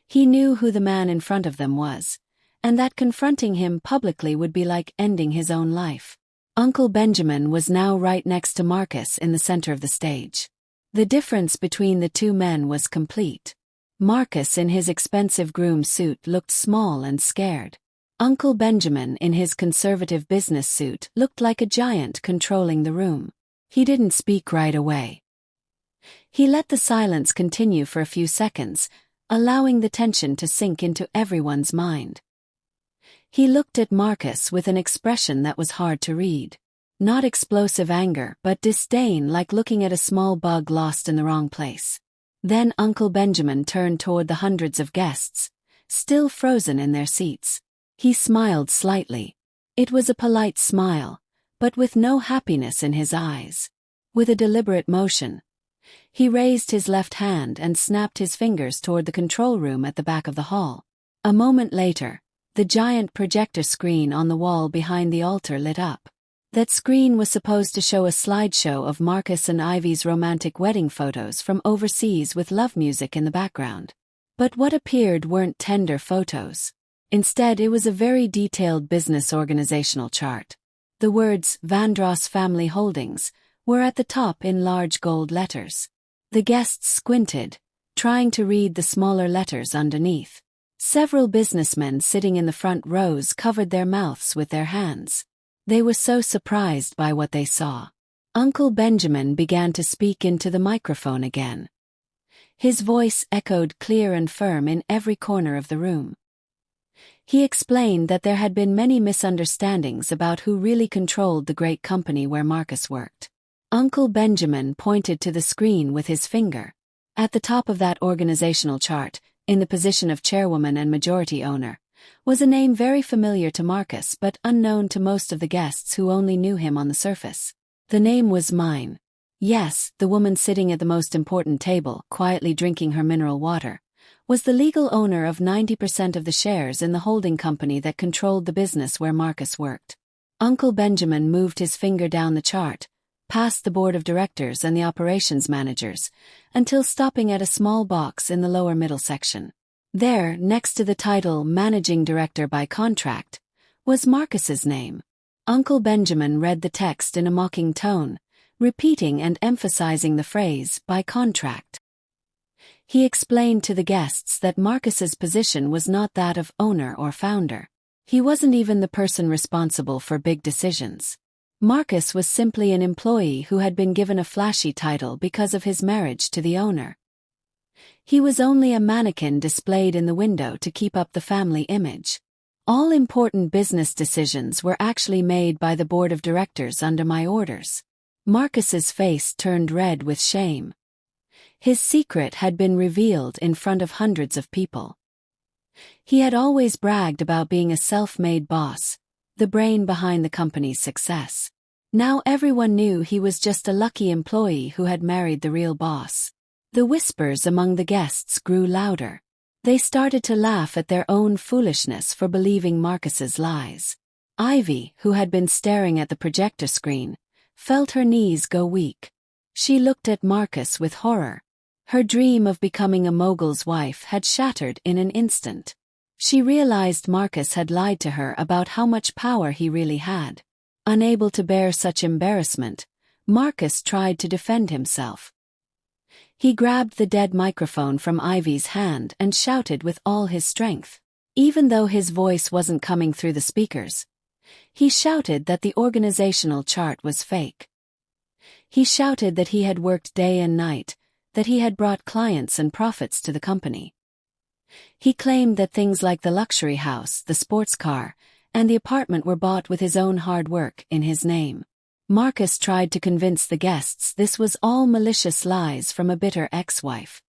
He knew who the man in front of them was, and that confronting him publicly would be like ending his own life. Uncle Benjamin was now right next to Marcus in the center of the stage. The difference between the two men was complete. Marcus in his expensive groom suit looked small and scared. Uncle Benjamin in his conservative business suit looked like a giant controlling the room. He didn't speak right away. He let the silence continue for a few seconds, allowing the tension to sink into everyone's mind. He looked at Marcus with an expression that was hard to read. Not explosive anger, but disdain, like looking at a small bug lost in the wrong place. Then Uncle Benjamin turned toward the hundreds of guests, still frozen in their seats. He smiled slightly. It was a polite smile, but with no happiness in his eyes. With a deliberate motion, he raised his left hand and snapped his fingers toward the control room at the back of the hall. A moment later, the giant projector screen on the wall behind the altar lit up. That screen was supposed to show a slideshow of Marcus and Ivy's romantic wedding photos from overseas with love music in the background. But what appeared weren't tender photos. Instead, it was a very detailed business organizational chart. The words Vandross Family Holdings were at the top in large gold letters. The guests squinted, trying to read the smaller letters underneath. Several businessmen sitting in the front rows covered their mouths with their hands. They were so surprised by what they saw. Uncle Benjamin began to speak into the microphone again. His voice echoed clear and firm in every corner of the room. He explained that there had been many misunderstandings about who really controlled the great company where Marcus worked. Uncle Benjamin pointed to the screen with his finger. At the top of that organizational chart, in the position of chairwoman and majority owner, was a name very familiar to Marcus but unknown to most of the guests who only knew him on the surface. The name was mine. Yes, the woman sitting at the most important table, quietly drinking her mineral water, was the legal owner of 90% of the shares in the holding company that controlled the business where Marcus worked. Uncle Benjamin moved his finger down the chart, past the board of directors and the operations managers, until stopping at a small box in the lower middle section. There, next to the title Managing Director by Contract, was Marcus's name. Uncle Benjamin read the text in a mocking tone, repeating and emphasizing the phrase, by contract. He explained to the guests that Marcus's position was not that of owner or founder. He wasn't even the person responsible for big decisions. Marcus was simply an employee who had been given a flashy title because of his marriage to the owner. He was only a mannequin displayed in the window to keep up the family image. All important business decisions were actually made by the board of directors under my orders. Marcus's face turned red with shame. His secret had been revealed in front of hundreds of people. He had always bragged about being a self-made boss, the brain behind the company's success. Now everyone knew he was just a lucky employee who had married the real boss. The whispers among the guests grew louder. They started to laugh at their own foolishness for believing Marcus's lies. Ivy, who had been staring at the projector screen, felt her knees go weak. She looked at Marcus with horror. Her dream of becoming a mogul's wife had shattered in an instant. She realized Marcus had lied to her about how much power he really had. Unable to bear such embarrassment, Marcus tried to defend himself. He grabbed the dead microphone from Ivy's hand and shouted with all his strength. Even though his voice wasn't coming through the speakers, he shouted that the organizational chart was fake. He shouted that he had worked day and night, that he had brought clients and profits to the company. He claimed that things like the luxury house, the sports car, and the apartment were bought with his own hard work in his name. Marcus tried to convince the guests this was all malicious lies from a bitter ex-wife.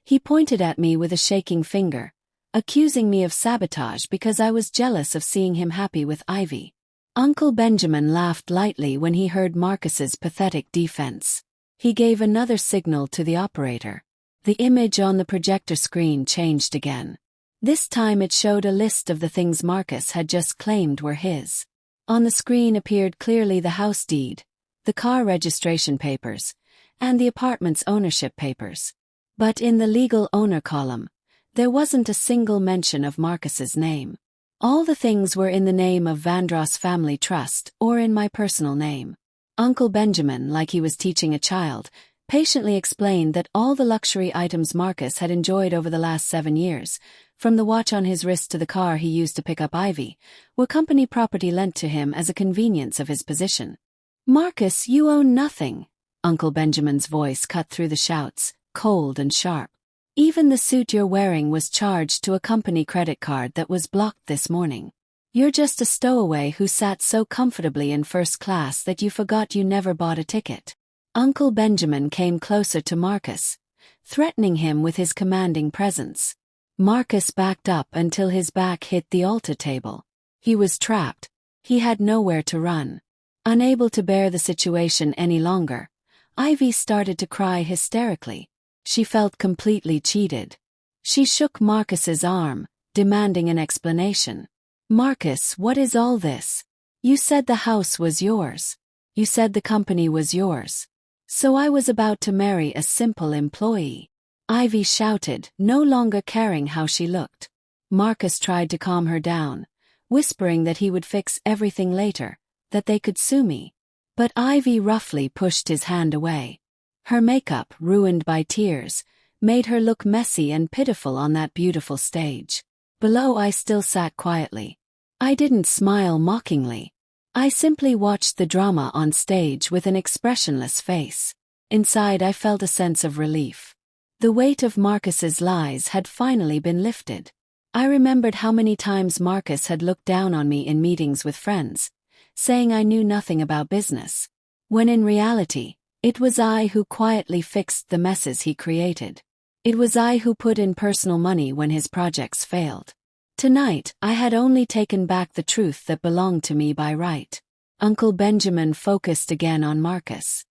He pointed at me with a shaking finger, accusing me of sabotage because I was jealous of seeing him happy with Ivy. Uncle Benjamin laughed lightly when he heard Marcus's pathetic defense. He gave another signal to the operator. The image on the projector screen changed again. This time it showed a list of the things Marcus had just claimed were his. On the screen appeared clearly the house deed, the car registration papers, and the apartment's ownership papers. But in the legal owner column, there wasn't a single mention of Marcus's name. All the things were in the name of Vandross Family Trust or in my personal name. Uncle Benjamin, like he was teaching a child, patiently explained that all the luxury items Marcus had enjoyed over the last 7 years, from the watch on his wrist to the car he used to pick up Ivy, were company property lent to him as a convenience of his position. "Marcus, you own nothing," Uncle Benjamin's voice cut through the shouts, cold and sharp. "Even the suit you're wearing was charged to a company credit card that was blocked this morning. You're just a stowaway who sat so comfortably in first class that you forgot you never bought a ticket." Uncle Benjamin came closer to Marcus, threatening him with his commanding presence. Marcus backed up until his back hit the altar table. He was trapped. He had nowhere to run. Unable to bear the situation any longer, Ivy started to cry hysterically. She felt completely cheated. She shook Marcus's arm, demanding an explanation. "Marcus, what is all this? You said the house was yours. You said the company was yours. So I was about to marry a simple employee." Ivy shouted, no longer caring how she looked. Marcus tried to calm her down, whispering that he would fix everything later, that they could sue me. But Ivy roughly pushed his hand away. Her makeup, ruined by tears, made her look messy and pitiful on that beautiful stage. Below I still sat quietly. I didn't smile mockingly. I simply watched the drama on stage with an expressionless face. Inside I felt a sense of relief. The weight of Marcus's lies had finally been lifted. I remembered how many times Marcus had looked down on me in meetings with friends, saying I knew nothing about business, when in reality, it was I who quietly fixed the messes he created. It was I who put in personal money when his projects failed. Tonight, I had only taken back the truth that belonged to me by right. Uncle Benjamin focused again on Marcus.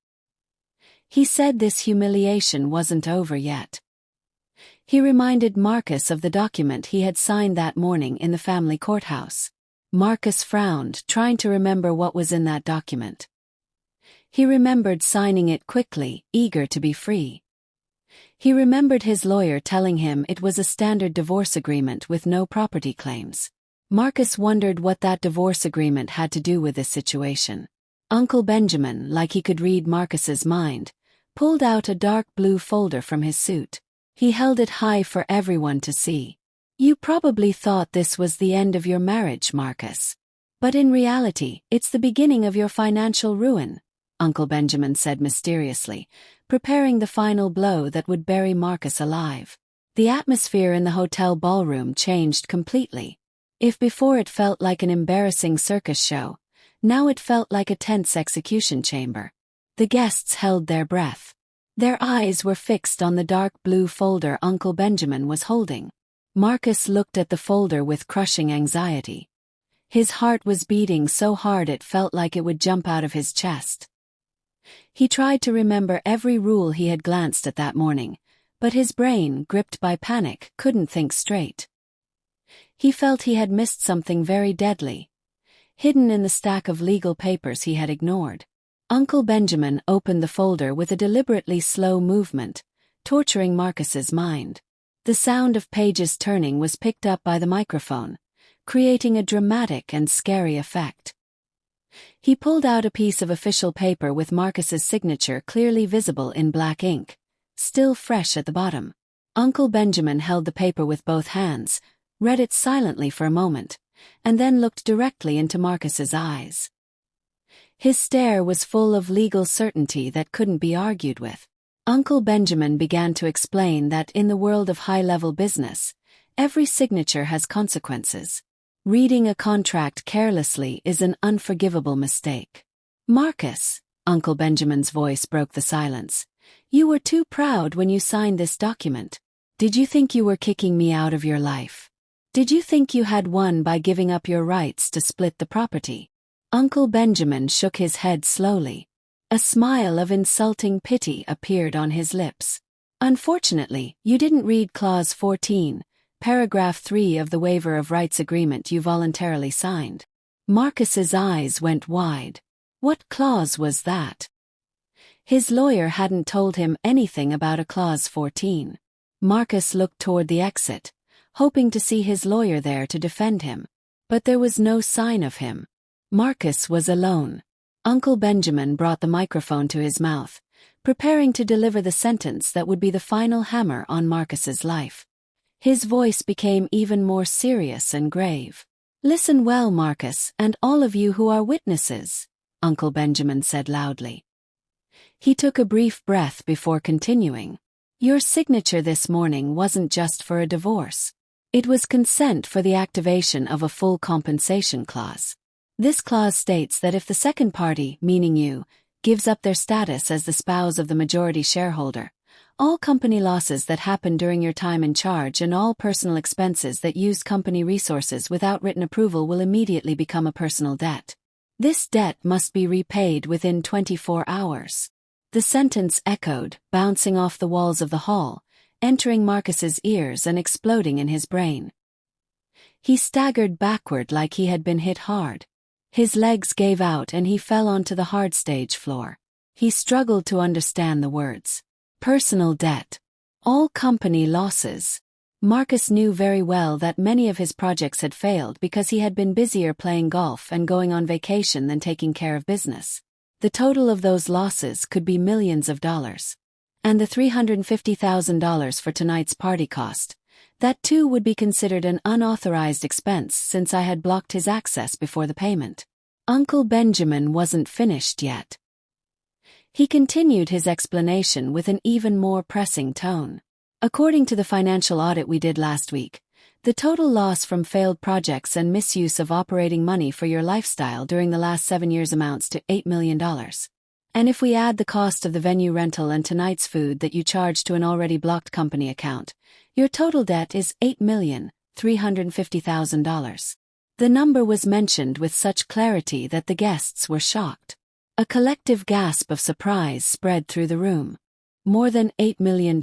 He said this humiliation wasn't over yet. He reminded Marcus of the document he had signed that morning in the family courthouse. Marcus frowned, trying to remember what was in that document. He remembered signing it quickly, eager to be free. He remembered his lawyer telling him it was a standard divorce agreement with no property claims. Marcus wondered what that divorce agreement had to do with this situation. Uncle Benjamin, like he could read Marcus's mind, pulled out a dark blue folder from his suit. He held it high for everyone to see. "You probably thought this was the end of your marriage, Marcus. But in reality, it's the beginning of your financial ruin," Uncle Benjamin said mysteriously, preparing the final blow that would bury Marcus alive. The atmosphere in the hotel ballroom changed completely. If before it felt like an embarrassing circus show, now it felt like a tense execution chamber. The guests held their breath. Their eyes were fixed on the dark blue folder Uncle Benjamin was holding. Marcus looked at the folder with crushing anxiety. His heart was beating so hard it felt like it would jump out of his chest. He tried to remember every rule he had glanced at that morning, but his brain, gripped by panic, couldn't think straight. He felt he had missed something very deadly, hidden in the stack of legal papers he had ignored. Uncle Benjamin opened the folder with a deliberately slow movement, torturing Marcus's mind. The sound of pages turning was picked up by the microphone, creating a dramatic and scary effect. He pulled out a piece of official paper with Marcus's signature clearly visible in black ink, still fresh at the bottom. Uncle Benjamin held the paper with both hands, read it silently for a moment, and then looked directly into Marcus's eyes. His stare was full of legal certainty that couldn't be argued with. Uncle Benjamin began to explain that in the world of high-level business, every signature has consequences. Reading a contract carelessly is an unforgivable mistake. Marcus, Uncle Benjamin's voice broke the silence. You were too proud when you signed this document. Did you think you were kicking me out of your life? Did you think you had won by giving up your rights to split the property? Uncle Benjamin shook his head slowly. A smile of insulting pity appeared on his lips. Unfortunately, you didn't read Clause 14, Paragraph 3 of the Waiver of Rights Agreement you voluntarily signed. Marcus's eyes went wide. What clause was that? His lawyer hadn't told him anything about a Clause 14. Marcus looked toward the exit, hoping to see his lawyer there to defend him. But there was no sign of him. Marcus was alone. Uncle Benjamin brought the microphone to his mouth, preparing to deliver the sentence that would be the final hammer on Marcus's life. His voice became even more serious and grave. Listen well, Marcus, and all of you who are witnesses, Uncle Benjamin said loudly. He took a brief breath before continuing. Your signature this morning wasn't just for a divorce. It was consent for the activation of a full compensation clause. This clause states that if the second party, meaning you, gives up their status as the spouse of the majority shareholder, all company losses that happen during your time in charge and all personal expenses that use company resources without written approval will immediately become a personal debt. This debt must be repaid within 24 hours. The sentence echoed, bouncing off the walls of the hall, entering Marcus's ears and exploding in his brain. He staggered backward like he had been hit hard. His legs gave out and he fell onto the hard stage floor. He struggled to understand the words. Personal debt. All company losses. Marcus knew very well that many of his projects had failed because he had been busier playing golf and going on vacation than taking care of business. The total of those losses could be millions of dollars. And the $350,000 for tonight's party cost. That too would be considered an unauthorized expense since I had blocked his access before the payment. Uncle Benjamin wasn't finished yet. He continued his explanation with an even more pressing tone. According to the financial audit we did last week, the total loss from failed projects and misuse of operating money for your lifestyle during the last 7 years amounts to $8 million. And if we add the cost of the venue rental and tonight's food that you charged to an already blocked company account, your total debt is $8,350,000. The number was mentioned with such clarity that the guests were shocked. A collective gasp of surprise spread through the room. More than $8 million.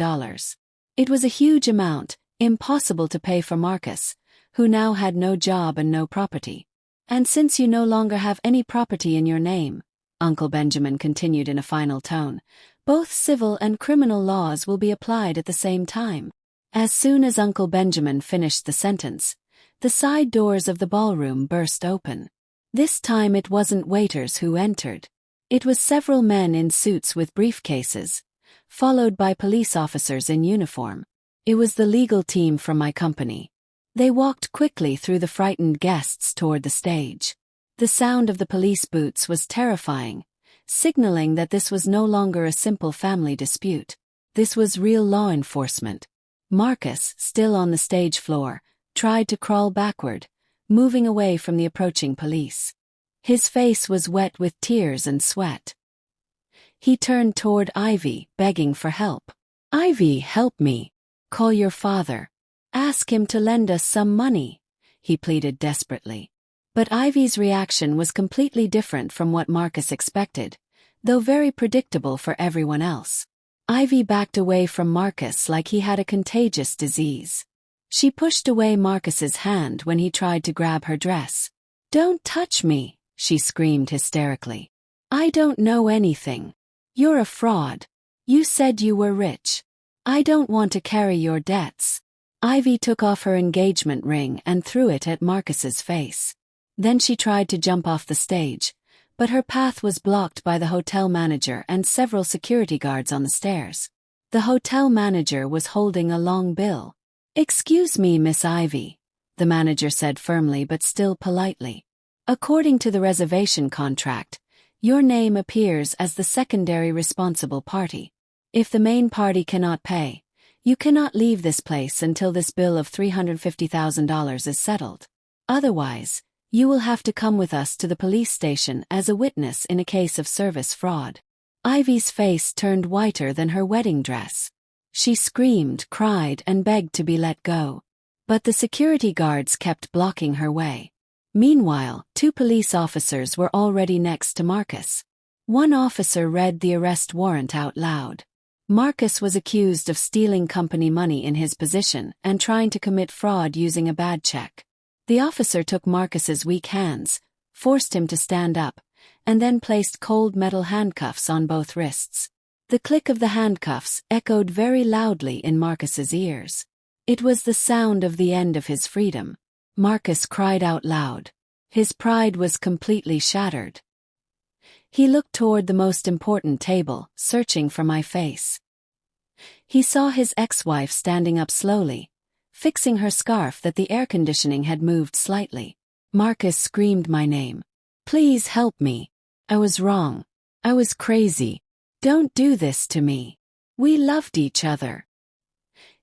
It was a huge amount, impossible to pay for Marcus, who now had no job and no property. And since you no longer have any property in your name, Uncle Benjamin continued in a final tone, both civil and criminal laws will be applied at the same time. As soon as Uncle Benjamin finished the sentence, the side doors of the ballroom burst open. This time it wasn't waiters who entered. It was several men in suits with briefcases, followed by police officers in uniform. It was the legal team from my company. They walked quickly through the frightened guests toward the stage. The sound of the police boots was terrifying, signaling that this was no longer a simple family dispute. This was real law enforcement. Marcus, still on the stage floor, tried to crawl backward, moving away from the approaching police. His face was wet with tears and sweat. He turned toward Ivy, begging for help. Ivy, help me. Call your father. Ask him to lend us some money, he pleaded desperately. But Ivy's reaction was completely different from what Marcus expected, though very predictable for everyone else. Ivy backed away from Marcus like he had a contagious disease. She pushed away Marcus's hand when he tried to grab her dress. Don't touch me, she screamed hysterically. I don't know anything. You're a fraud. You said you were rich. I don't want to carry your debts. Ivy took off her engagement ring and threw it at Marcus's face. Then she tried to jump off the stage, but her path was blocked by the hotel manager and several security guards on the stairs. The hotel manager was holding a long bill. Excuse me, Miss Ivy, the manager said firmly but still politely. According to the reservation contract, your name appears as the secondary responsible party. If the main party cannot pay, you cannot leave this place until this bill of $350,000 is settled. Otherwise, you will have to come with us to the police station as a witness in a case of service fraud." Ivy's face turned whiter than her wedding dress. She screamed, cried, and begged to be let go. But the security guards kept blocking her way. Meanwhile, 2 police officers were already next to Marcus. One officer read the arrest warrant out loud. Marcus was accused of stealing company money in his position and trying to commit fraud using a bad check. The officer took Marcus's weak hands, forced him to stand up, and then placed cold metal handcuffs on both wrists. The click of the handcuffs echoed very loudly in Marcus's ears. It was the sound of the end of his freedom. Marcus cried out loud. His pride was completely shattered. He looked toward the most important table, searching for my face. He saw his ex-wife standing up slowly, fixing her scarf that the air conditioning had moved slightly. Marcus screamed my name. "Please help me. I was wrong. I was crazy. Don't do this to me. We loved each other."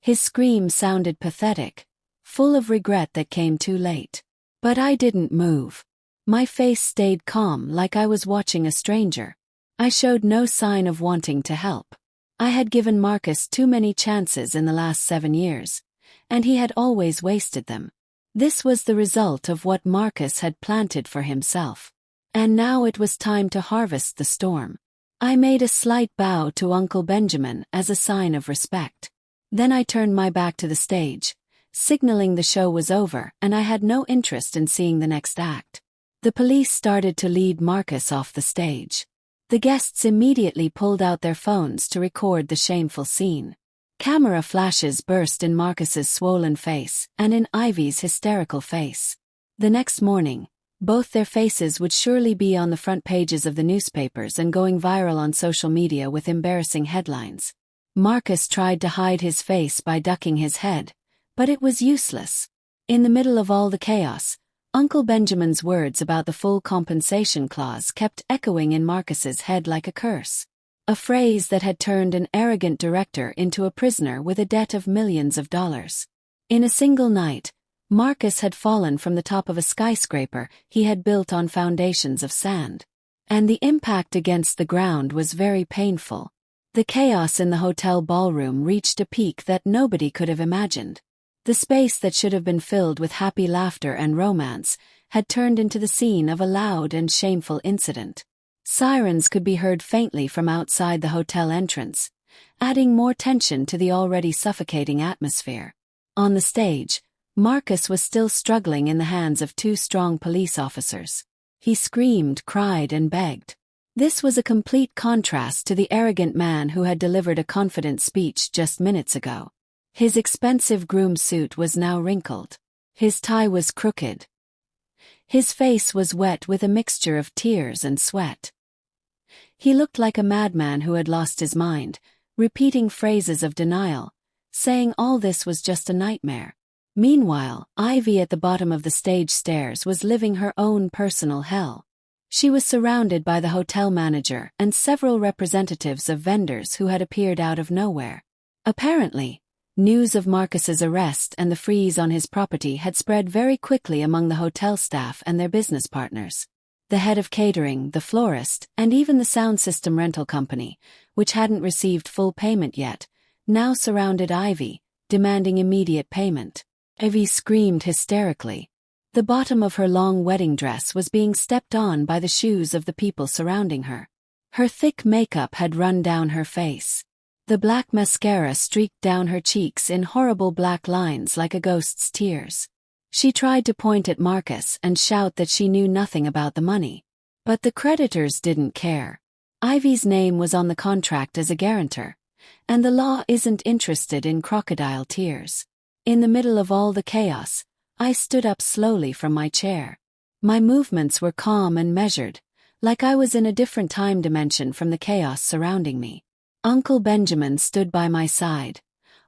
His scream sounded pathetic, full of regret that came too late. But I didn't move. My face stayed calm like I was watching a stranger. I showed no sign of wanting to help. I had given Marcus too many chances in the last 7 years, and he had always wasted them. This was the result of what Marcus had planted for himself. And now it was time to harvest the storm. I made a slight bow to Uncle Benjamin as a sign of respect. Then I turned my back to the stage, signaling the show was over and I had no interest in seeing the next act. The police started to lead Marcus off the stage. The guests immediately pulled out their phones to record the shameful scene. Camera flashes burst in Marcus's swollen face and in Ivy's hysterical face. The next morning, both their faces would surely be on the front pages of the newspapers and going viral on social media with embarrassing headlines. Marcus tried to hide his face by ducking his head, but it was useless. In the middle of all the chaos, Uncle Benjamin's words about the full compensation clause kept echoing in Marcus's head like a curse. A phrase that had turned an arrogant director into a prisoner with a debt of millions of dollars. In a single night, Marcus had fallen from the top of a skyscraper he had built on foundations of sand. And the impact against the ground was very painful. The chaos in the hotel ballroom reached a peak that nobody could have imagined. The space that should have been filled with happy laughter and romance had turned into the scene of a loud and shameful incident. Sirens could be heard faintly from outside the hotel entrance, adding more tension to the already suffocating atmosphere. On the stage, Marcus was still struggling in the hands of 2 strong police officers. He screamed, cried, and begged. This was a complete contrast to the arrogant man who had delivered a confident speech just minutes ago. His expensive groom suit was now wrinkled. His tie was crooked. His face was wet with a mixture of tears and sweat. He looked like a madman who had lost his mind, repeating phrases of denial, saying all this was just a nightmare. Meanwhile, Ivy at the bottom of the stage stairs was living her own personal hell. She was surrounded by the hotel manager and several representatives of vendors who had appeared out of nowhere. Apparently, news of Marcus's arrest and the freeze on his property had spread very quickly among the hotel staff and their business partners. The head of catering, the florist, and even the sound system rental company, which hadn't received full payment yet, now surrounded Ivy, demanding immediate payment. Ivy screamed hysterically. The bottom of her long wedding dress was being stepped on by the shoes of the people surrounding her. Her thick makeup had run down her face. The black mascara streaked down her cheeks in horrible black lines like a ghost's tears. She tried to point at Marcus and shout that she knew nothing about the money. But the creditors didn't care. Ivy's name was on the contract as a guarantor, and the law isn't interested in crocodile tears. In the middle of all the chaos, I stood up slowly from my chair. My movements were calm and measured, like I was in a different time dimension from the chaos surrounding me. Uncle Benjamin stood by my side,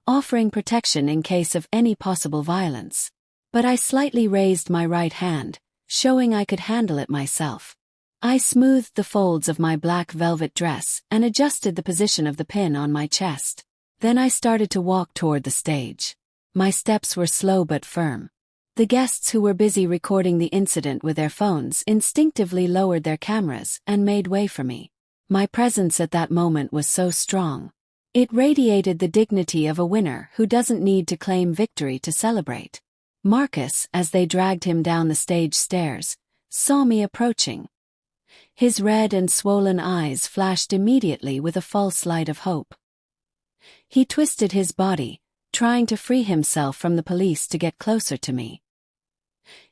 offering protection in case of any possible violence. But I slightly raised my right hand, showing I could handle it myself. I smoothed the folds of my black velvet dress and adjusted the position of the pin on my chest. Then I started to walk toward the stage. My steps were slow but firm. The guests who were busy recording the incident with their phones instinctively lowered their cameras and made way for me. My presence at that moment was so strong. It radiated the dignity of a winner who doesn't need to claim victory to celebrate. Marcus, as they dragged him down the stage stairs, saw me approaching. His red and swollen eyes flashed immediately with a false light of hope. He twisted his body, trying to free himself from the police to get closer to me.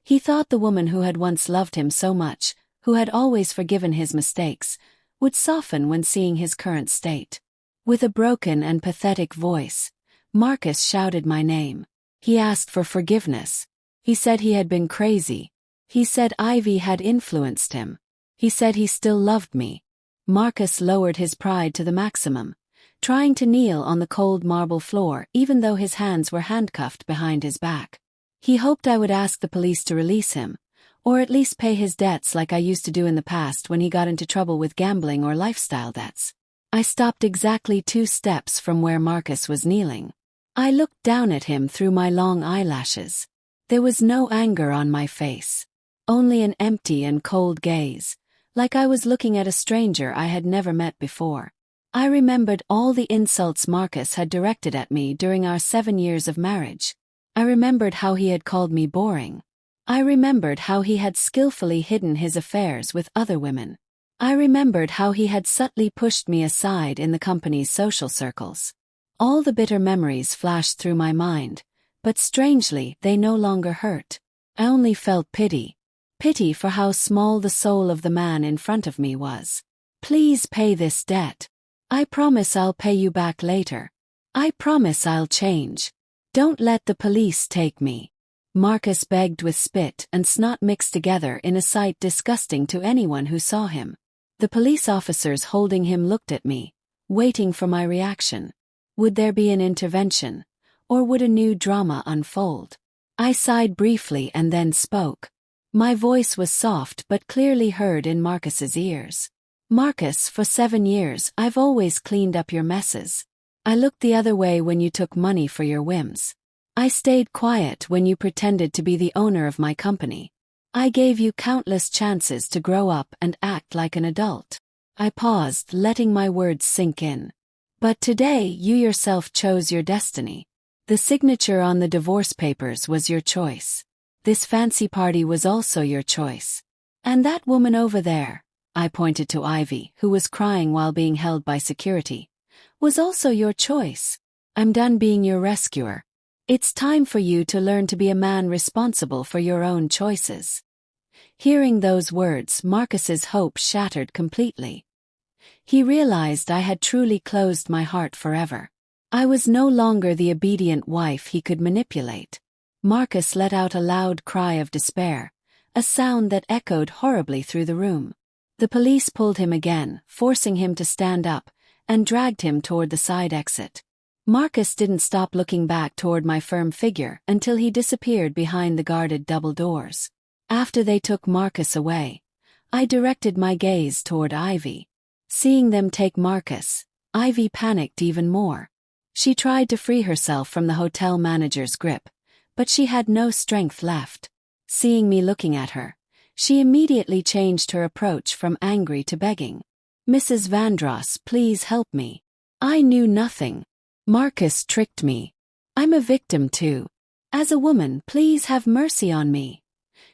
He thought the woman who had once loved him so much, who had always forgiven his mistakes, would soften when seeing his current state. With a broken and pathetic voice, Marcus shouted my name. He asked for forgiveness. He said he had been crazy. He said Ivy had influenced him. He said he still loved me. Marcus lowered his pride to the maximum, trying to kneel on the cold marble floor even though his hands were handcuffed behind his back. He hoped I would ask the police to release him, or at least pay his debts like I used to do in the past when he got into trouble with gambling or lifestyle debts. I stopped exactly 2 steps from where Marcus was kneeling. I looked down at him through my long eyelashes. There was no anger on my face, only an empty and cold gaze, like I was looking at a stranger I had never met before. I remembered all the insults Marcus had directed at me during our 7 years of marriage. I remembered how he had called me boring. I remembered how he had skillfully hidden his affairs with other women. I remembered how he had subtly pushed me aside in the company's social circles. All the bitter memories flashed through my mind, but strangely they no longer hurt. I only felt pity. Pity for how small the soul of the man in front of me was. Please pay this debt. I promise I'll pay you back later. I promise I'll change. Don't let the police take me. Marcus begged with spit and snot mixed together in a sight disgusting to anyone who saw him. The police officers holding him looked at me, waiting for my reaction. Would there be an intervention, or would a new drama unfold? I sighed briefly and then spoke. My voice was soft but clearly heard in Marcus's ears. Marcus, for 7 years I've always cleaned up your messes. I looked the other way when you took money for your whims. I stayed quiet when you pretended to be the owner of my company. I gave you countless chances to grow up and act like an adult. I paused, letting my words sink in. But today you yourself chose your destiny. The signature on the divorce papers was your choice. This fancy party was also your choice. And that woman over there, I pointed to Ivy, who was crying while being held by security, was also your choice. I'm done being your rescuer. It's time for you to learn to be a man responsible for your own choices. Hearing those words, Marcus's hope shattered completely. He realized I had truly closed my heart forever. I was no longer the obedient wife he could manipulate. Marcus let out a loud cry of despair, a sound that echoed horribly through the room. The police pulled him again, forcing him to stand up, and dragged him toward the side exit. Marcus didn't stop looking back toward my firm figure until he disappeared behind the guarded double doors. After they took Marcus away, I directed my gaze toward Ivy. Seeing them take Marcus, Ivy panicked even more. She tried to free herself from the hotel manager's grip, but she had no strength left. Seeing me looking at her, she immediately changed her approach from angry to begging. Mrs. Vandross, please help me. I knew nothing. Marcus tricked me. I'm a victim too. As a woman, please have mercy on me.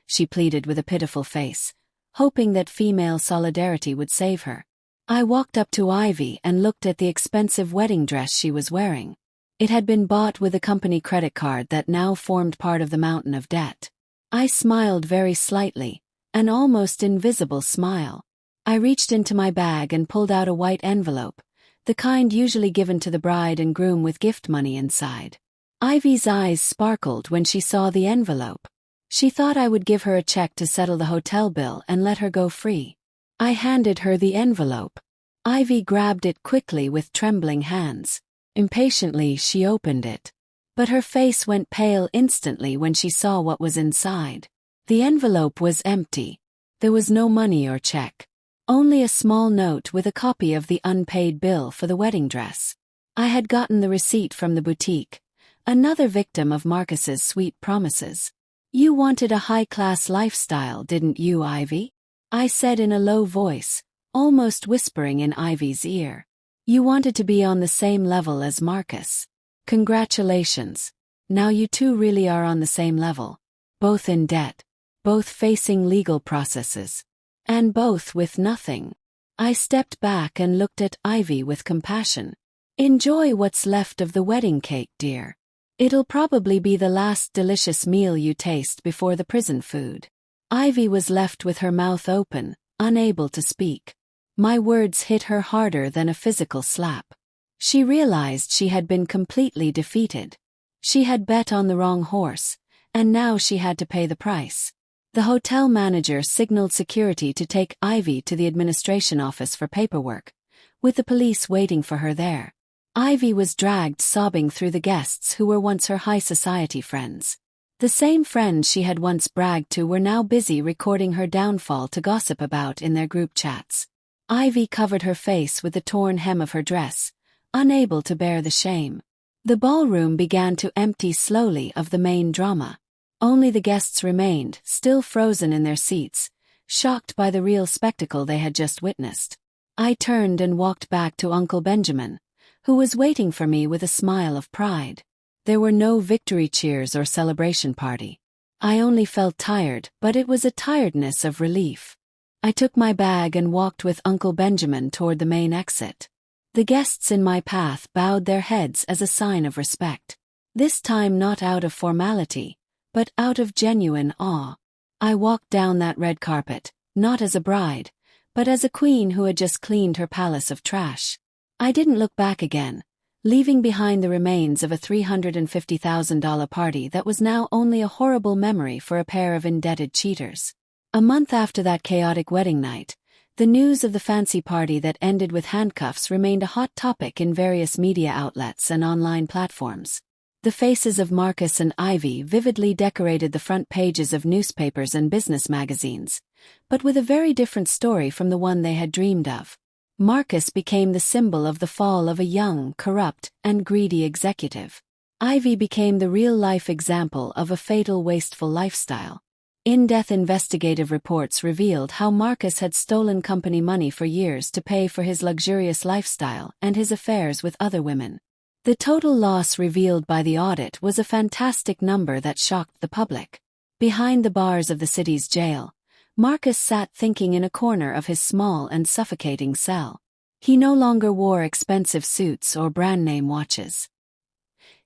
She pleaded with a pitiful face, hoping that female solidarity would save her. I walked up to Ivy and looked at the expensive wedding dress she was wearing. It had been bought with a company credit card that now formed part of the mountain of debt. I smiled very slightly, an almost invisible smile. I reached into my bag and pulled out a white envelope, the kind usually given to the bride and groom with gift money inside. Ivy's eyes sparkled when she saw the envelope. She thought I would give her a check to settle the hotel bill and let her go free. I handed her the envelope. Ivy grabbed it quickly with trembling hands. Impatiently she opened it. But her face went pale instantly when she saw what was inside. The envelope was empty. There was no money or check. Only a small note with a copy of the unpaid bill for the wedding dress. I had gotten the receipt from the boutique, another victim of Marcus's sweet promises. "You wanted a high-class lifestyle, didn't you, Ivy?" I said in a low voice, almost whispering in Ivy's ear. "You wanted to be on the same level as Marcus. Congratulations. Now you two really are on the same level. Both in debt. Both facing legal processes. And both with nothing." I stepped back and looked at Ivy with compassion. "Enjoy what's left of the wedding cake, dear. It'll probably be the last delicious meal you taste before the prison food." Ivy was left with her mouth open, unable to speak. My words hit her harder than a physical slap. She realized she had been completely defeated. She had bet on the wrong horse, and now she had to pay the price. The hotel manager signaled security to take Ivy to the administration office for paperwork, with the police waiting for her there. Ivy was dragged sobbing through the guests who were once her high society friends. The same friends she had once bragged to were now busy recording her downfall to gossip about in their group chats. Ivy covered her face with the torn hem of her dress, unable to bear the shame. The ballroom began to empty slowly of the main drama. Only the guests remained, still frozen in their seats, shocked by the real spectacle they had just witnessed. I turned and walked back to Uncle Benjamin, who was waiting for me with a smile of pride. There were no victory cheers or celebration party. I only felt tired, but it was a tiredness of relief. I took my bag and walked with Uncle Benjamin toward the main exit. The guests in my path bowed their heads as a sign of respect. This time not out of formality, but out of genuine awe. I walked down that red carpet, not as a bride, but as a queen who had just cleaned her palace of trash. I didn't look back again, leaving behind the remains of a $350,000 party that was now only a horrible memory for a pair of indebted cheaters. A month after that chaotic wedding night, the news of the fancy party that ended with handcuffs remained a hot topic in various media outlets and online platforms. The faces of Marcus and Ivy vividly decorated the front pages of newspapers and business magazines, but with a very different story from the one they had dreamed of. Marcus became the symbol of the fall of a young, corrupt, and greedy executive. Ivy became the real-life example of a fatal, wasteful lifestyle. In-depth investigative reports revealed how Marcus had stolen company money for years to pay for his luxurious lifestyle and his affairs with other women. The total loss revealed by the audit was a fantastic number that shocked the public. Behind the bars of the city's jail, Marcus sat thinking in a corner of his small and suffocating cell. He no longer wore expensive suits or brand-name watches.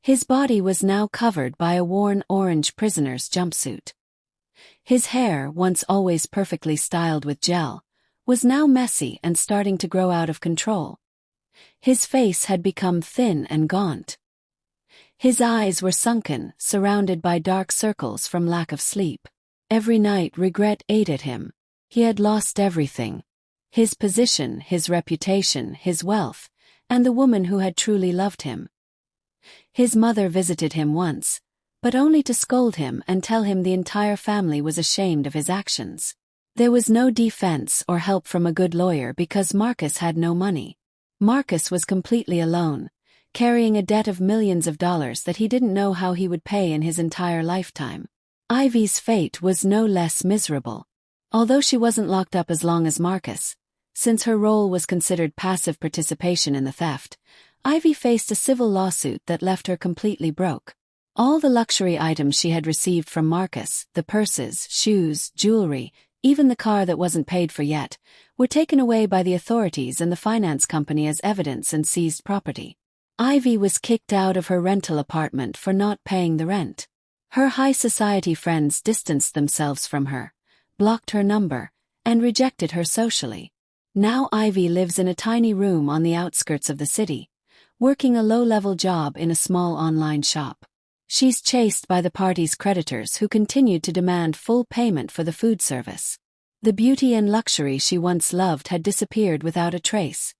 His body was now covered by a worn orange prisoner's jumpsuit. His hair, once always perfectly styled with gel, was now messy and starting to grow out of control. His face had become thin and gaunt. His eyes were sunken, surrounded by dark circles from lack of sleep. Every night regret ate at him. He had lost everything. His position, his reputation, his wealth, and the woman who had truly loved him. His mother visited him once, but only to scold him and tell him the entire family was ashamed of his actions. There was no defense or help from a good lawyer because Marcus had no money. Marcus was completely alone, carrying a debt of millions of dollars that he didn't know how he would pay in his entire lifetime. Ivy's fate was no less miserable. Although she wasn't locked up as long as Marcus, since her role was considered passive participation in the theft, Ivy faced a civil lawsuit that left her completely broke. All the luxury items she had received from Marcus, the purses, shoes, jewelry, even the car that wasn't paid for yet, were taken away by the authorities and the finance company as evidence and seized property. Ivy was kicked out of her rental apartment for not paying the rent. Her high society friends distanced themselves from her, blocked her number, and rejected her socially. Now Ivy lives in a tiny room on the outskirts of the city, working a low-level job in a small online shop. She's chased by the party's creditors who continued to demand full payment for the food service. The beauty and luxury she once loved had disappeared without a trace,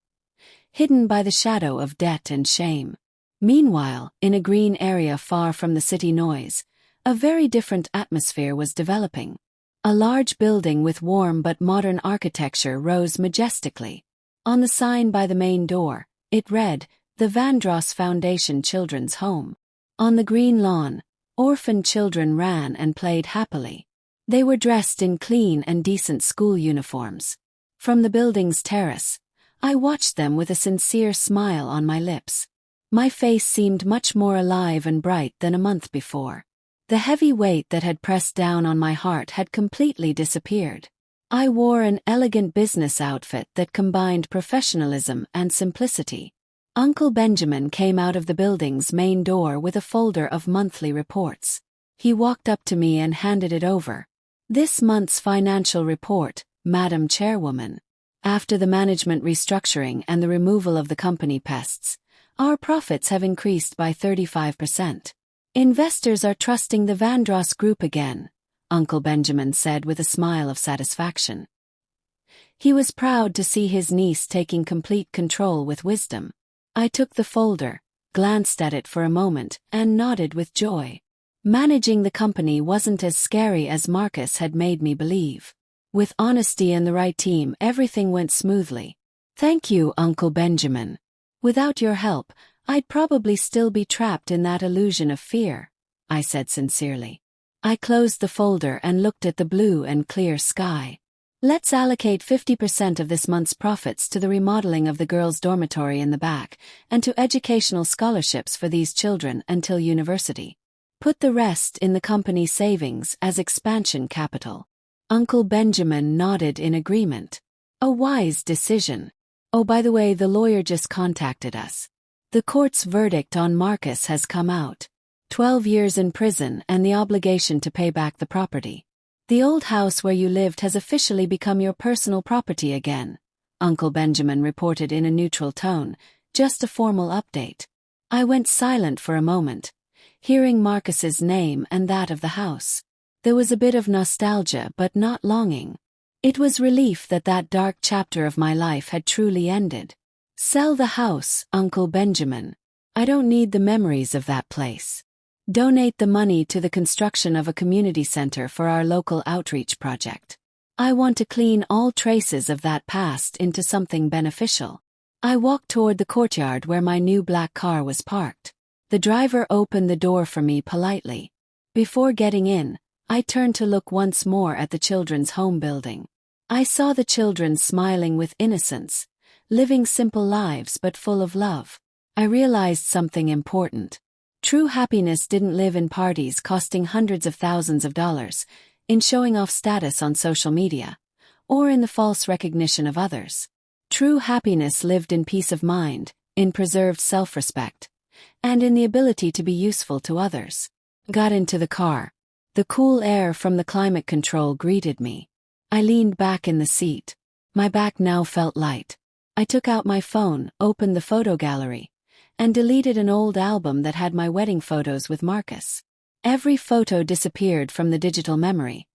hidden by the shadow of debt and shame. Meanwhile, in a green area far from the city noise, a very different atmosphere was developing. A large building with warm but modern architecture rose majestically. On the sign by the main door, it read, "The Vandross Foundation Children's Home." On the green lawn, orphaned children ran and played happily. They were dressed in clean and decent school uniforms. From the building's terrace, I watched them with a sincere smile on my lips. My face seemed much more alive and bright than a month before. The heavy weight that had pressed down on my heart had completely disappeared. I wore an elegant business outfit that combined professionalism and simplicity. Uncle Benjamin came out of the building's main door with a folder of monthly reports. He walked up to me and handed it over. "This month's financial report, Madam Chairwoman. After the management restructuring and the removal of the company pests, our profits have increased by 35%. Investors are trusting the Vandross Group again," Uncle Benjamin said with a smile of satisfaction. He was proud to see his niece taking complete control with wisdom. I took the folder, glanced at it for a moment, and nodded with joy. Managing the company wasn't as scary as Marcus had made me believe. With honesty and the right team, everything went smoothly. "Thank you, Uncle Benjamin. Without your help, I'd probably still be trapped in that illusion of fear," I said sincerely. I closed the folder and looked at the blue and clear sky. "Let's allocate 50% of this month's profits to the remodeling of the girls' dormitory in the back, and to educational scholarships for these children until university. Put the rest in the company savings as expansion capital." Uncle Benjamin nodded in agreement. "A wise decision. Oh, by the way, the lawyer just contacted us. The court's verdict on Marcus has come out. 12 years in prison and the obligation to pay back the property. The old house where you lived has officially become your personal property again," Uncle Benjamin reported in a neutral tone, "just a formal update." I went silent for a moment, hearing Marcus's name and that of the house. There was a bit of nostalgia but not longing. It was relief that that dark chapter of my life had truly ended. "Sell the house, Uncle Benjamin. I don't need the memories of that place. Donate the money to the construction of a community center for our local outreach project. I want to clean all traces of that past into something beneficial." I walked toward the courtyard where my new black car was parked. The driver opened the door for me politely. Before getting in, I turned to look once more at the children's home building. I saw the children smiling with innocence, living simple lives but full of love. I realized something important. True happiness didn't live in parties costing hundreds of thousands of dollars, in showing off status on social media, or in the false recognition of others. True happiness lived in peace of mind, in preserved self-respect, and in the ability to be useful to others. Got into the car. The cool air from the climate control greeted me. I leaned back in the seat. My back now felt light. I took out my phone, opened the photo gallery, and deleted an old album that had my wedding photos with Marcus. Every photo disappeared from the digital memory,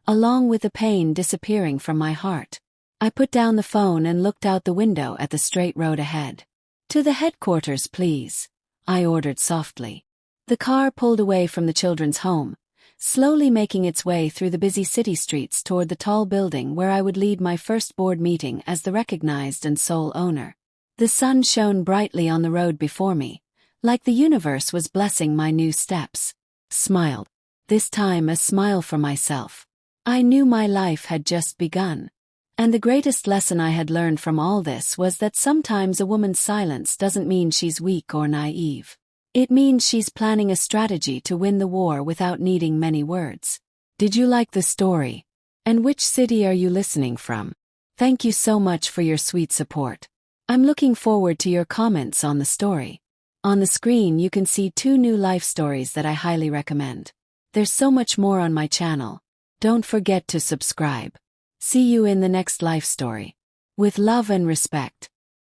along with the pain disappearing from my heart. I put down the phone and looked out the window at the straight road ahead. "To the headquarters, please," I ordered softly. The car pulled away from the children's home, slowly making its way through the busy city streets toward the tall building where I would lead my first board meeting as the recognized and sole owner. The sun shone brightly on the road before me, like the universe was blessing my new steps. Smiled. This time a smile for myself. I knew my life had just begun. And the greatest lesson I had learned from all this was that sometimes a woman's silence doesn't mean she's weak or naive. It means she's planning a strategy to win the war without needing many words. Did you like the story? And which city are you listening from? Thank you so much for your sweet support. I'm looking forward to your comments on the story. On the screen you can see 2 new life stories that I highly recommend. There's so much more on my channel. Don't forget to subscribe. See you in the next life story. With love and respect.